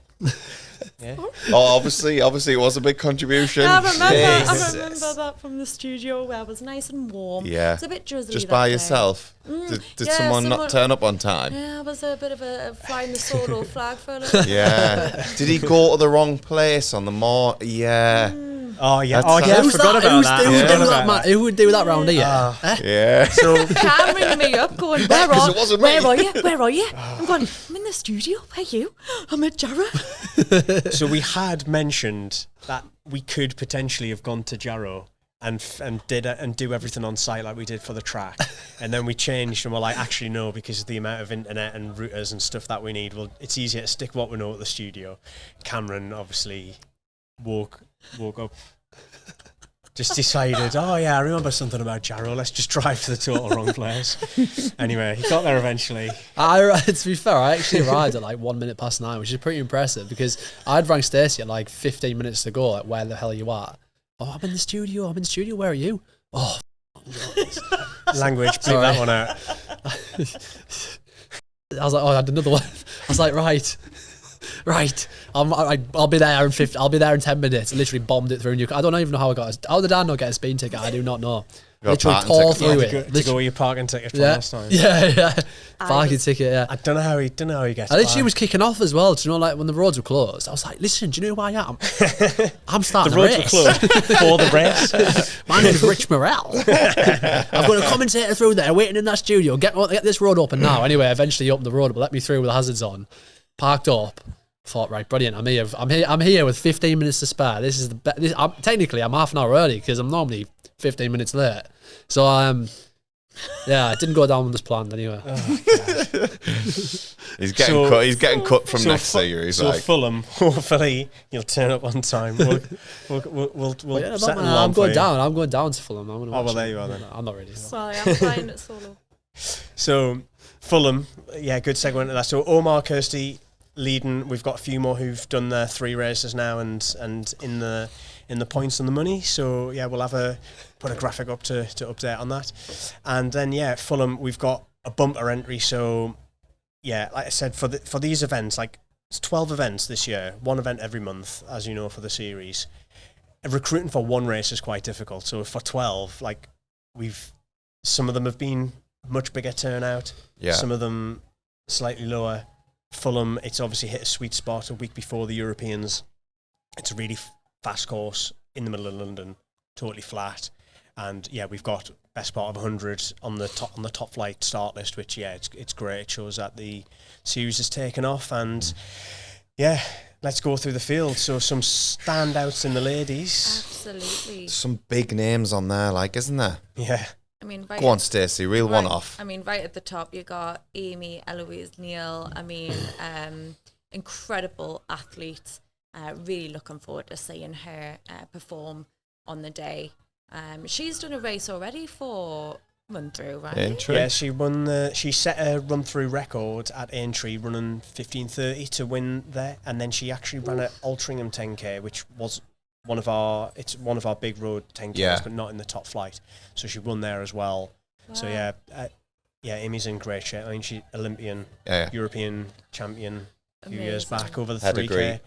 Yeah. Oh, obviously it was a big contribution. I remember that from the studio where it was nice and warm. Yeah. It's a bit drizzly. Just by day. yourself. Did someone not turn up on time? Yeah, I was a bit of a flying the solo flag for a little. Yeah. Did he go to the wrong place on the morning? Yeah. Oh yeah. I forgot about that. Who would do that round here? Yeah. So Cam ringing me up going, where are you? I'm going, I'm in the studio. Where are you? I'm at Jarrow. So we had mentioned that we could potentially have gone to Jarrow and do everything on site like we did for the track, and then we changed and we're like, actually no, because of the amount of internet and routers and stuff that we need, well, it's easier to stick what we know at the studio. Cameron obviously woke up, just decided, I remember something about Jarrow, let's just drive to the total wrong place. Anyway, he got there eventually. To be fair, I actually arrived at like 1 minute past 9, which is pretty impressive because I'd rang Stacey at like 15 minutes to go, like, where the hell are you at? Oh, I'm in the studio, where are you? Language, bleep Sorry. that one out. I was like, I had another one. I was like, right. I'll be there in 10 minutes. I literally bombed it through Newcastle. I don't even know how I got. How did I not get a speeding ticket? I do not know. Got a Literally parking tore ticket. through it. To go with your parking ticket from Yeah, last time. yeah. Parking ticket. Yeah. I don't know how he gets. I think by. she was kicking off as well. Do you know, like when the roads were closed, I was like, "Listen, do you know who I am? I'm starting The roads were race. closed for the race. My name's Rich Morrell. I've got a commentator through there waiting in that studio. Get this road open now." Anyway, eventually he opened the road, but let me through with the hazards on. Parked up. Thought, right, brilliant. I'm here with 15 minutes to spare. This is the best. Technically, I'm half an hour early because I'm normally 15 minutes late. So yeah, it didn't go down as planned anyway. He's getting cut from next series. So like. Fulham, hopefully you'll turn up on time. We'll Yeah, set an I'm alarm for going you. down. I'm going down to Fulham. I'm Oh well, there you are then. I'm not ready. Sorry, I'm flying it solo. So Fulham, yeah, good segue into that. So Omar, Kirsty leading. We've got a few more who've done their 3 races now and in the points and the money. So yeah, we'll put a graphic up to update on that. And then yeah, Fulham, we've got a bumper entry. So yeah, like I said, for these events, like it's 12 events this year, 1 event every month, as you know, for the series. Recruiting for 1 race is quite difficult. So for 12, like some of them have been much bigger turnout. Yeah. Some of them slightly lower. Fulham, it's obviously hit a sweet spot a week before the Europeans. It's a really fast course in the middle of London, totally flat. And yeah, we've got best part of 100 on the top flight start list, which yeah, it's great. It shows that the series has taken off. And yeah, let's go through the field. So some standouts in the ladies. Absolutely. Some big names on there, like, isn't there? Yeah. I mean, Go on, Stacey, reel one off. I mean, right at the top, you got Amy, Eloise, Neil. I mean, incredible athletes. Really looking forward to seeing her perform on the day. She's done a race already for RunThrough, right? Aintree. Yeah, she set a run-through record at Aintree, running 15:30 to win there, and then she actually ran at Altrincham 10k, which was one of our big road 10Ks, Yeah. but not in the top flight. So she won there as well. Wow. So yeah, Amy's in great shape. I mean, she's Olympian, European champion a few years back over the 3K.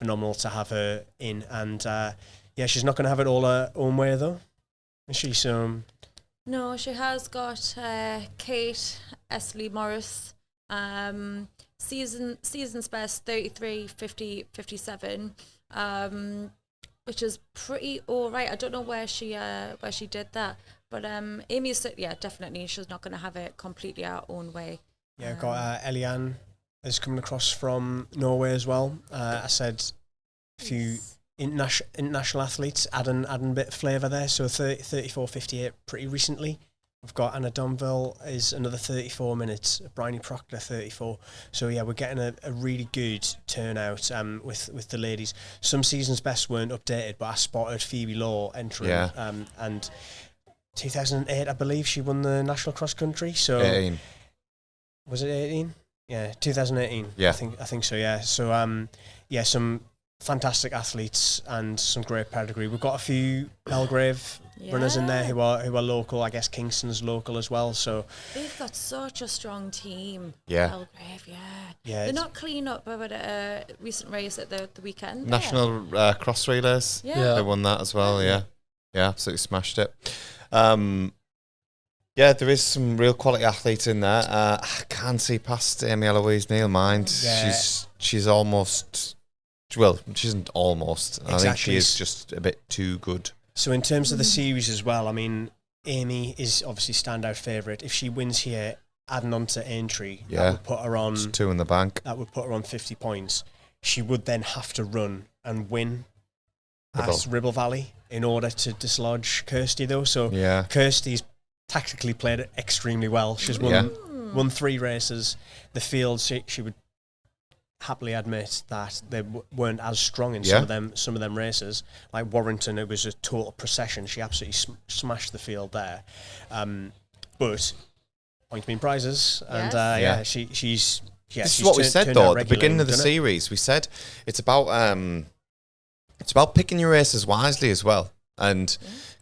Phenomenal to have her in, and yeah, she's not going to have it all her own way though. Is she? So no, she has got Kate Esley Morris, season's best 33, 50, 57. Which is pretty all right. I don't know where she did that, but Amy's definitely she's not going to have it completely our own way. Yeah, got Eliane is coming across from Norway as well. I said a few international athletes adding a bit of flavour there. So 34.58 pretty recently. We've got Anna Donville is another 34 minutes. Bryony Proctor 34. So yeah, we're getting a really good turnout with the ladies. Some seasons best weren't updated, but I spotted Phoebe Law entering. Yeah. And 2008, I believe she won the national cross country. So 18. Was it 18? Yeah, 2018. Yeah, I think so. Yeah. So yeah, some fantastic athletes and some great pedigree. We've got a few Belgrave runners in there who are local. I guess Kingston's local as well. So they've got such a strong team. Yeah. Belgrave, yeah. They're not clean up about a recent race at the weekend. National cross relays. Yeah. They won that as well. Yeah, absolutely smashed it. Yeah, there is some real quality athletes in there. I can't see past Amy Eloise Neal, mind. Yeah. She's almost. Well, she isn't almost. Exactly. I think she is just a bit too good. So in terms of the series as well, I mean, Amy is obviously standout favourite. If she wins here, adding on to Aintree, that would put her on. Just 2 in the bank. That would put her on 50 points. She would then have to run and win at Ribble Valley in order to dislodge Kirsty, though. So Kirsty's tactically played it extremely well. She's won 3 races. The field, she would happily admit that they weren't as strong in some of them races. Like Warrington, it was a total procession. She absolutely smashed the field there. But points mean prizes, and she's. Yeah, this is what we said though at the beginning of the series. We said it's about picking your races wisely as well, and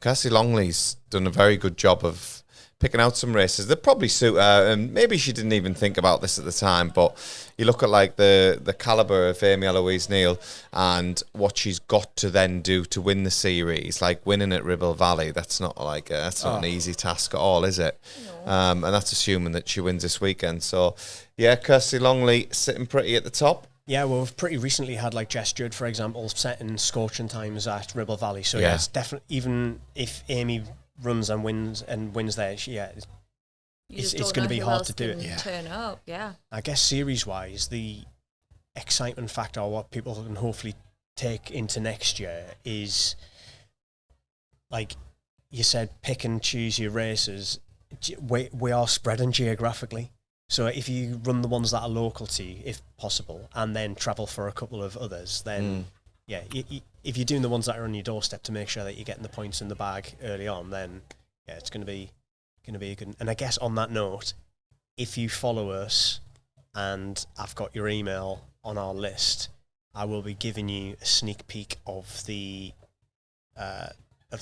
Kirsty Longley's done a very good job of picking out some races that probably suit her, and maybe she didn't even think about this at the time, but you look at like the calibre of Amy Eloise Neal and what she's got to then do to win the series, like winning at Ribble Valley. That's not like that's not an easy task at all, is it? No. And that's assuming that she wins this weekend. So yeah, Kirsty Longley sitting pretty at the top. Yeah, well, we've pretty recently had like Jess Judd, for example, setting scorching times at Ribble Valley. So yeah, it's definitely, even if Amy runs and wins there, it's going to be hard to do it. Yeah. Turn up, yeah. I guess series-wise, the excitement factor, or what people can hopefully take into next year, is like you said, pick and choose your races. We are spreading geographically. So if you run the ones that are local to you, if possible, and then travel for a couple of others, then if you're doing the ones that are on your doorstep to make sure that you're getting the points in the bag early on, then yeah, it's going to be a good. And I guess on that note, if you follow us and I've got your email on our list, I will be giving you a sneak peek of the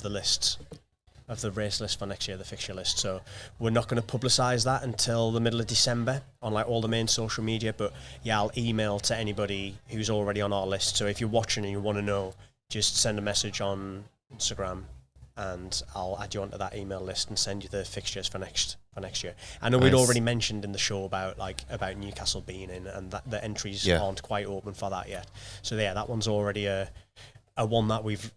lists. Of the race list for next year, the fixture list. So we're not going to publicise that until the middle of December on like all the main social media, but yeah, I'll email to anybody who's already on our list. So if you're watching and you want to know, just send a message on Instagram and I'll add you onto that email list and send you the fixtures for next year. I know we'd already mentioned in the show about Newcastle being in, and that the entries aren't quite open for that yet. So yeah, that one's already a one that we've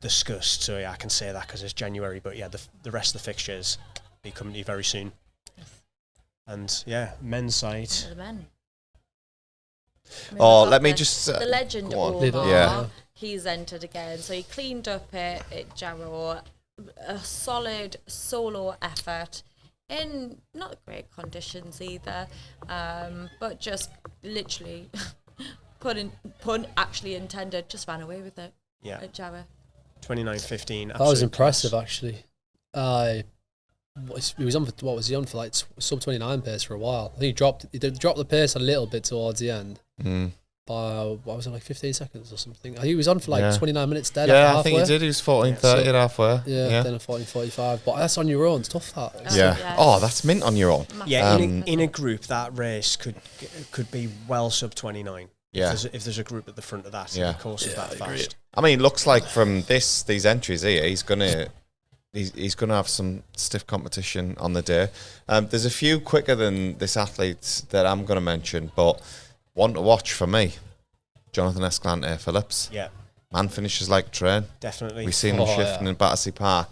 discussed, so yeah, I can say that because it's January, but yeah, the rest of the fixtures be coming to you very soon. And yeah, men's side. The men. Let me just the legend Omar, he's entered again, so he cleaned up at Jarrow, a solid solo effort in not great conditions either, but just literally pun actually intended, just ran away with it at Jarrow. 29.15. That was impressive, actually. He was on for, what was he on for, like sub 29 pace for a while. I think he dropped the pace a little bit towards the end. By what was it, like 15 seconds or something? He was on for like 29 minutes dead. Yeah, I think he did. He was 14.30 at halfway. Yeah, then a 14.45. But that's on your own. It's tough, that. Yeah. Oh, that's mint on your own. Yeah, in a group, that race could be well sub 29. Yeah. If there's a group at the front of that, of course, it's that fast. I mean, it looks like from these entries here, he's gonna have some stiff competition on the day. There's a few quicker than this athlete that I'm gonna mention, but one to watch for me, Jonathan Escalante Phillips. Yeah, man finishes like a train. Definitely. We've seen him shifting in Battersea Park.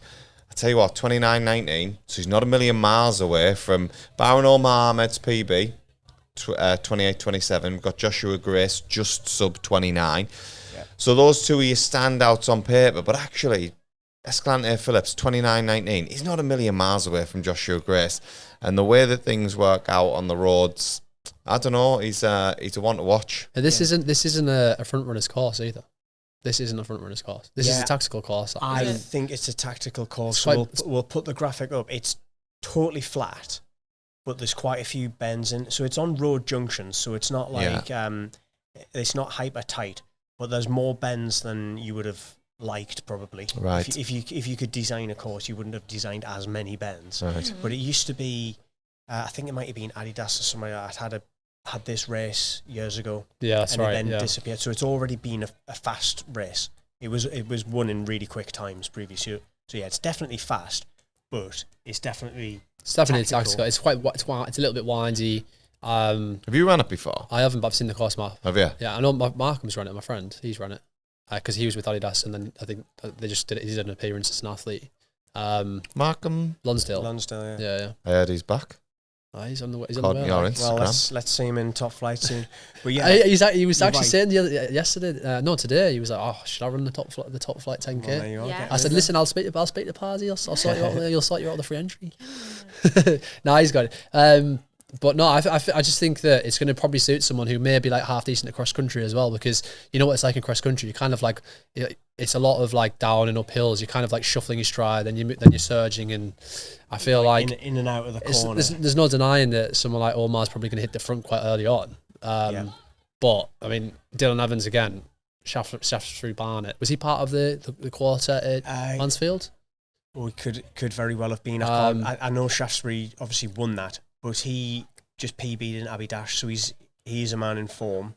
I tell you what, 29.19, so he's not a million miles away from Baron Omar Ahmed's PB. 28.27. We've got Joshua Grace just sub 29. Yeah. So those two are your standouts on paper, but actually Escalante Phillips 29.19, he's not a million miles away from Joshua Grace, and the way that things work out on the roads, I don't know, he's a one to watch. And this isn't a front runner's course either. This isn't a front runner's course. This is a tactical course. I think it's a tactical course. We'll put the graphic up. It's totally flat, but there's quite a few bends in. So it's on road junctions, so it's not like it's not hyper tight, but there's more bends than you would have liked probably. Right. If you could design a course, you wouldn't have designed as many bends. Right. Mm-hmm. But it used to be, I think it might have been Adidas or somewhere that had this race years ago. Yeah, that's right. And then disappeared. So it's already been a fast race. It was won in really quick times previously. So yeah, it's definitely fast, but it's definitely tactical. It's a little bit windy. Have you run it before? I haven't, but I've seen the course map. Have you? Yeah, I know Markham's run it. My friend, he's run it because he was with Adidas, and then I think they just did it. He did an appearance as an athlete. Markham Lonsdale. Yeah. I heard he's back. He's on the way. Well, let's see him in top flight soon. But yeah, he was actually saying today. He was like, "Oh, should I run the top flight 10K?" Well, yeah. I said, "Listen, I'll speak to Parsi. I'll sort you out. You'll sort you out the free entry." No, he's got it. But no, I just think that it's going to probably suit someone who may be like half decent at cross country as well, because you know what it's like in cross country. You kind of like it's a lot of like down and up hills. You're kind of like shuffling your stride, then you're surging, and I feel like in and out of the corner. There's no denying that someone like Omar's probably going to hit the front quite early on. But I mean, Dylan Evans again, shafts through Barnet. Was he part of the quartet at Mansfield? Well, could very well have been. I know Shaftesbury obviously won that, but he just PB'd in Abbey Dash, so he's a man in form.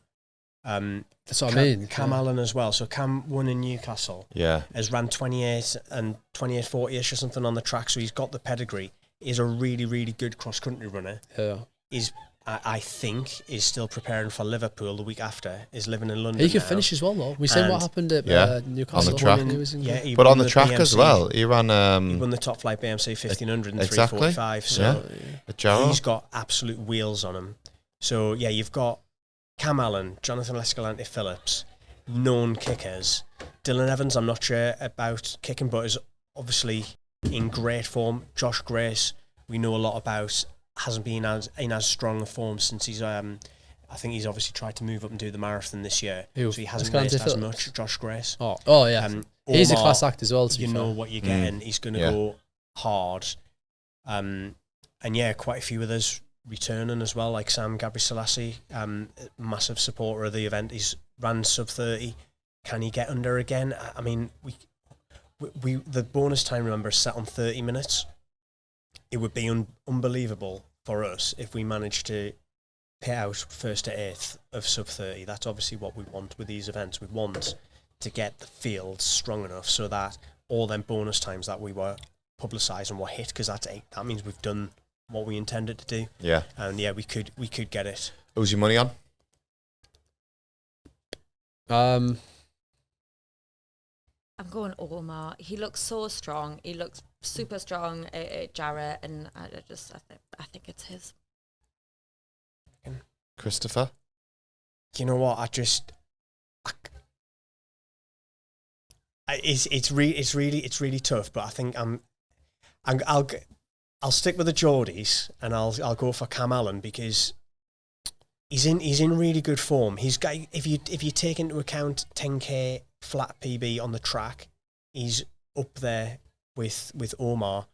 That's what I mean. Cam Allen as well. So Cam won in Newcastle. Yeah. Has ran 28 and 28.40-ish or something on the track, so he's got the pedigree. He's a really, really good cross-country runner. Yeah. I think is still preparing for Liverpool the week after. Is living in London. He can now. finish as well, though. We seen what happened at Newcastle on the track. But on the track BMC, as well, he ran. He won the top flight BMC 1500 and 345. So he's got absolute wheels on him. So yeah, you've got Cam Allen, Jonathan Escalante-Phillips, known kickers. Dylan Evans, I'm not sure about kicking, but is obviously in great form. Josh Grace, we know a lot about. Hasn't been in as strong a form since he's. I think he's obviously tried to move up and do the marathon this year, so he hasn't raced as much. Josh Grace. Oh yeah, he's a class act as well. You know what you're getting. He's going to go hard, and yeah, quite a few others returning as well, like Sam Gabriselassie, massive supporter of the event. He's ran sub 30. Can he get under again? I mean, we the bonus time, remember, is set on 30 minutes. It would be unbelievable for us if we managed to pay out first to eighth of sub 30. That's obviously what we want with these events. We want to get the field strong enough so that all them bonus times that we were publicising were hit, because that means we've done what we intended to do. Yeah. And yeah, we could get it. Who's your money on? I'm going Omar. He looks so strong. He looks super strong at Jarrett, and I think it's his. Christopher? You know what? It's really tough, but I think I'll stick with the Geordies, and I'll go for Cam Allen, because he's in really good form. He's got, if you take into account 10k flat PB on the track, he's up there with Omar.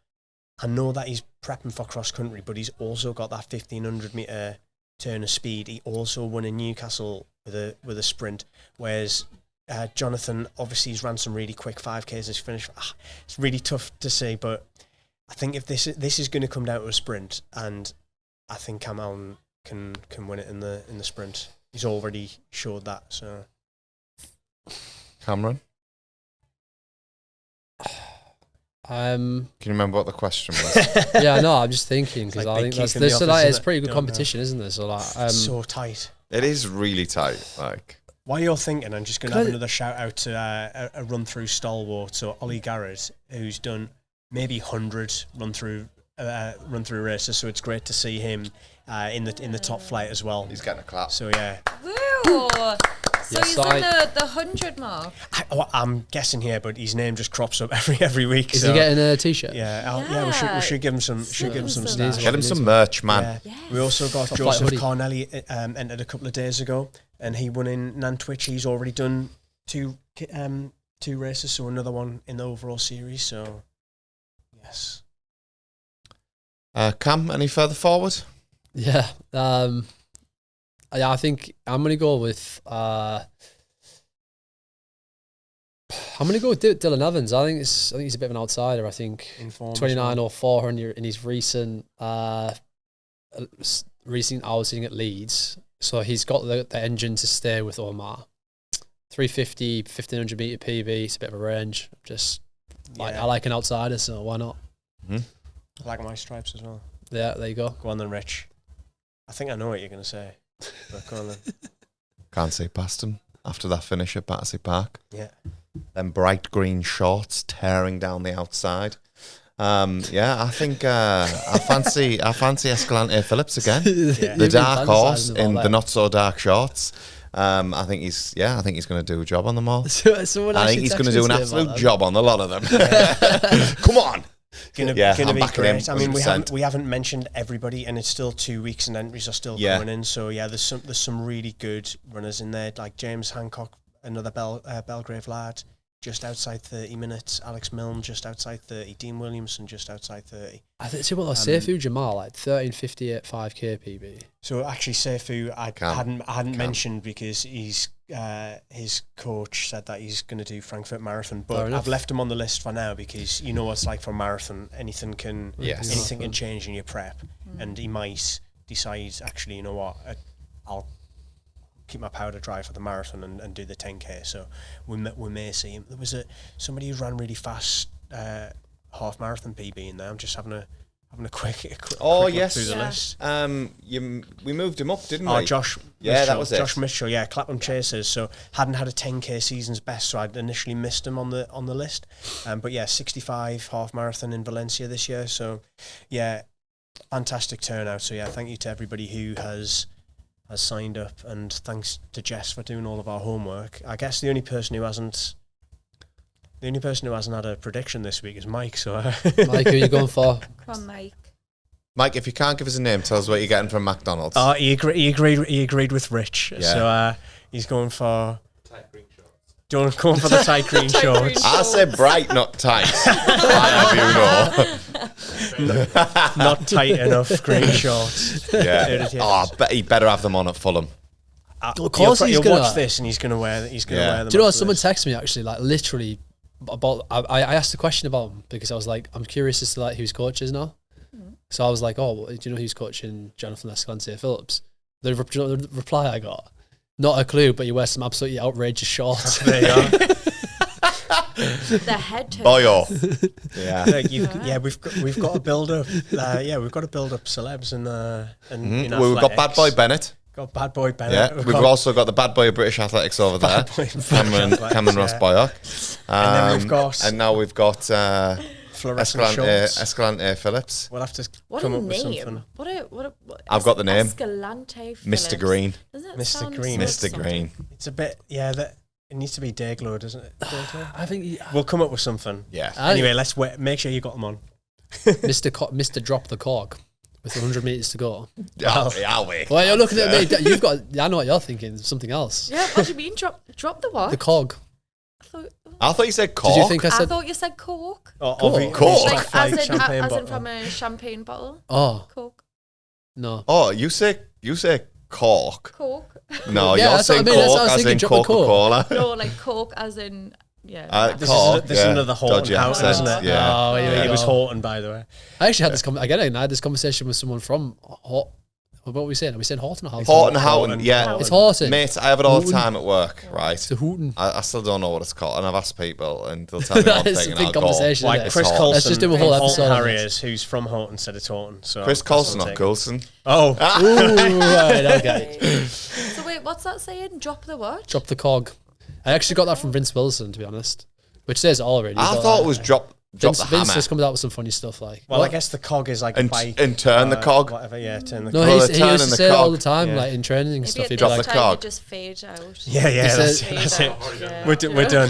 I know that he's prepping for cross country, but he's also got that 1500 metre turn of speed. He also won in Newcastle with a sprint, whereas Jonathan, obviously, he's ran some really quick 5Ks. He's finished. It's really tough to say, but I think if this is going to come down to a sprint, and I think Cam Allen can win it in the sprint. He's already showed that. So, Cameron, can you remember what the question was? Yeah, no, I'm just thinking, because I think it's pretty good competition, isn't there? So so tight. It is really tight. Like, while you're thinking, I'm just going to have another shout out to a run through stalwart. So Ollie Garrett, who's done maybe 100 run through races. So it's great to see him in the top flight as well. He's getting a clap. So yeah. Woo! So he's in the 100 mark. I'm guessing here, but his name just crops up every week. Is he getting a t-shirt? Yeah, we should give him some. Get him some merch, man. Yeah. We also got Joseph Cornelli entered a couple of days ago, and he won in Nantwich. He's already done two races, so another one in the overall series. So yes. Cam, any further forward? Yeah. I think I'm gonna go with Dylan Evans. I think he's a bit of an outsider. I think 29 or 400 in his recent outing at Leeds. So he's got the engine to stay with Omar. 350, 1500 metre PB. It's a bit of a range. I like an outsider, so why not? Mm-hmm. I like my stripes as well. Yeah, there you go. Go on then, Rich. I think I know what you're going to say. But go on then. Can't see past him after that finish at Battersea Park. Yeah. Then bright green shorts tearing down the outside. I think I fancy Escalante-Phillips again. Yeah. The dark horse in the not so dark shorts. I think he's going to do a job on them all. I think he's going to do an absolute job on a lot of them. Come on. Gonna be great. I mean, we haven't mentioned everybody, and it's still 2 weeks, and entries are still coming in. So yeah, there's some really good runners in there, like James Hancock, another Belgrave lad. just outside 30 minutes. Alex Milne just outside 30. Dean Williamson just outside 30. I think see what Seifu Jamal like 13:58 5K PB. So actually, Seifu I hadn't mentioned because he's his coach said that he's going to do Frankfurt Marathon, but I've left him on the list for now because you know what it's like for a marathon. Anything can change in your prep, and he might decide actually, you know what, I'll keep my powder dry for the marathon and do the 10K. So we may see him. There was somebody who ran really fast half marathon PB in there. I'm just having a quick look through the list. We moved him up, didn't we? Oh, Josh. Yeah, Mitchell, that was it. Josh Mitchell. Yeah, Clapham Chasers. So hadn't had a 10K season's best, so I'd initially missed him on the list. But yeah, 65 half marathon in Valencia this year. So yeah, fantastic turnout. So yeah, thank you to everybody who has signed up, and thanks to Jess for doing all of our homework. I guess the only person who hasn't had a prediction this week is Mike. So Mike, who are you going for? Come on, Mike. Mike, if you can't give us a name, tell us what you're getting from McDonald's. Oh, he agreed with Rich. Yeah. So he's going for tight green shorts. Going for the tight green shorts. I said bright, not tight. I have you know. Not tight enough green shorts. Yeah. I bet he better have them on at Fulham. Of course he'll gonna watch this and he's gonna wear them. Do you know what? Someone texted me actually, like literally about. I asked a question about him because I was like, I'm curious as to like whose coach is now. So I was like, oh, do you know who's coaching Jonathan Escalante Phillips? The reply I got, not a clue, but he wears some absolutely outrageous shorts. There you are. The head turn. Boyo. Yeah. We've got to build up. We've got to build up celebs and We've got Bad Boy Bennett. Got Bad Boy Bennett. Yeah, we've also got the bad boy of British athletics over there, Cameron Ross Boyack. And now we've got Escalante Phillips. We'll have to What come a up with name! something. What I've got the name. Escalante Phillips. Mr. Green. Mr. Green. Mr. Green. It's a bit, that it needs to be Dayglow, doesn't it? Dayglow? I think We'll come up with something. Yeah. Anyway, let's wait. Make sure you got them on. Mr. Drop the Cork with 100 meters to go. I'll wait. Well, you're looking at me. You've got. I know what you're thinking. Something else. Yeah. What do you mean? Drop the what? The cog. I thought you said cork. Did you think I said? I thought you said cork. Cork. Like as in from a champagne bottle. Oh. Cork. No. Oh, you say cork. Cork. No, Yeah, you're that's what I saying mean, that's what I cork was as thinking, in drop the cork. Coca-Cola. No, like cork as in This is another Horton house, isn't it? Yeah. Oh, yeah. It was Horton, by the way. I actually had this. I had this conversation with someone from. What were we saying? Are we saying Horton or Houghton? Houghton, yeah. It's Horton. Mate, I have it all the Houghton. time at work, right? It's a Houghton. I still don't know what it's called, and I've asked people, and they'll tell me one It's thing, a and big I'll go, conversation, Like isn't it? Chris It's Coulson Let's just do a from whole Horton episode on Harriers, who's from Horton, said it's Horton. So Chris that's what Coulson, I'm not taking. Coulson. Oh. Ooh, right, okay. So wait, what's that saying? Drop the what? Drop the cog. I actually got that from Vince Wilson, to be honest, which says it already. I but, thought it was drop the Vince hammer. just comes out with some funny stuff like. Well, what? I guess the cog is like And- a bike. and turn the cog. Whatever, turn the No, cog. Well, he they're used turning to the say it all cog. the time, Yeah. like in training and Maybe stuff. at He'd be drop this like, the time cog. you just fade out. Yeah, He said- that's it. Yeah. We're done.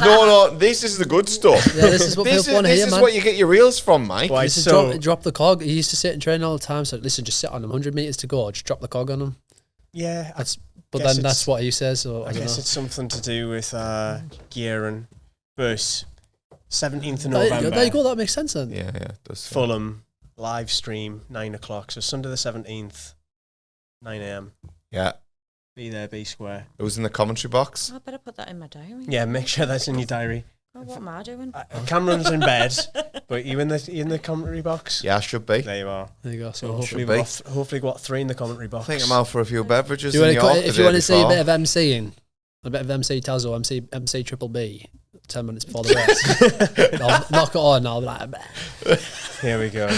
No, this is the good stuff. yeah, this is what people want to hear, This is man. what you get your reels from, Mike. Why, This is so, drop the cog. He used to say it in training all the time. So listen, just sit on them. 100 meters to go. Just drop the cog on them. yeah, But guess then that's it's- what he says. So I I don't guess know. it's something to do with gear and verse. 17th of There November. you go. That makes sense then. Yeah, it does. Fulham live stream 9 o'clock. So Sunday the 17th, 9 a.m. Yeah. Be there, be square. It was in the commentary box. I better put that in my diary. Yeah, make sure that's in your diary. Oh, what am I doing? Cameron's in bed, but you in the commentary box. Yeah, I should be. There you are. There you go. So So hopefully Should be. hopefully got 3 in the commentary I box. think I'm out for a few beverages Do you in York the if you day want to see a before. bit of MCing, a bit of MC Tazo, MC Triple B, 10 minutes before the race, I'll knock it on. I'll be like, Here we go.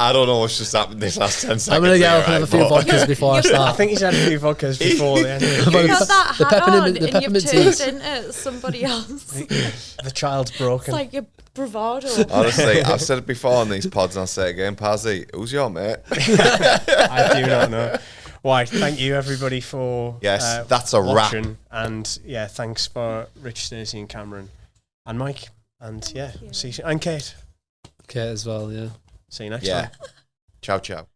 I don't know what's just happened this last 10 seconds. I'm gonna get here, up and have a right, few but- vodkas before I I start. think he's had a few vodkas before the end. You've got that The hat peppermint- on the and peppermint you've turned teas. into somebody else. The child's It's broken. like your bravado. Honestly, I've said it before on these pods, and I'll say it again. Pazzy, who's your mate? I do not know. Why? Thank you everybody for Yes, that's a wrap. watching. And yeah, thanks for Rich, Stacey, and Cameron, and Mike, and yeah, see you, and Kate. Okay, as well, yeah. See you next Yeah. time. Ciao, ciao.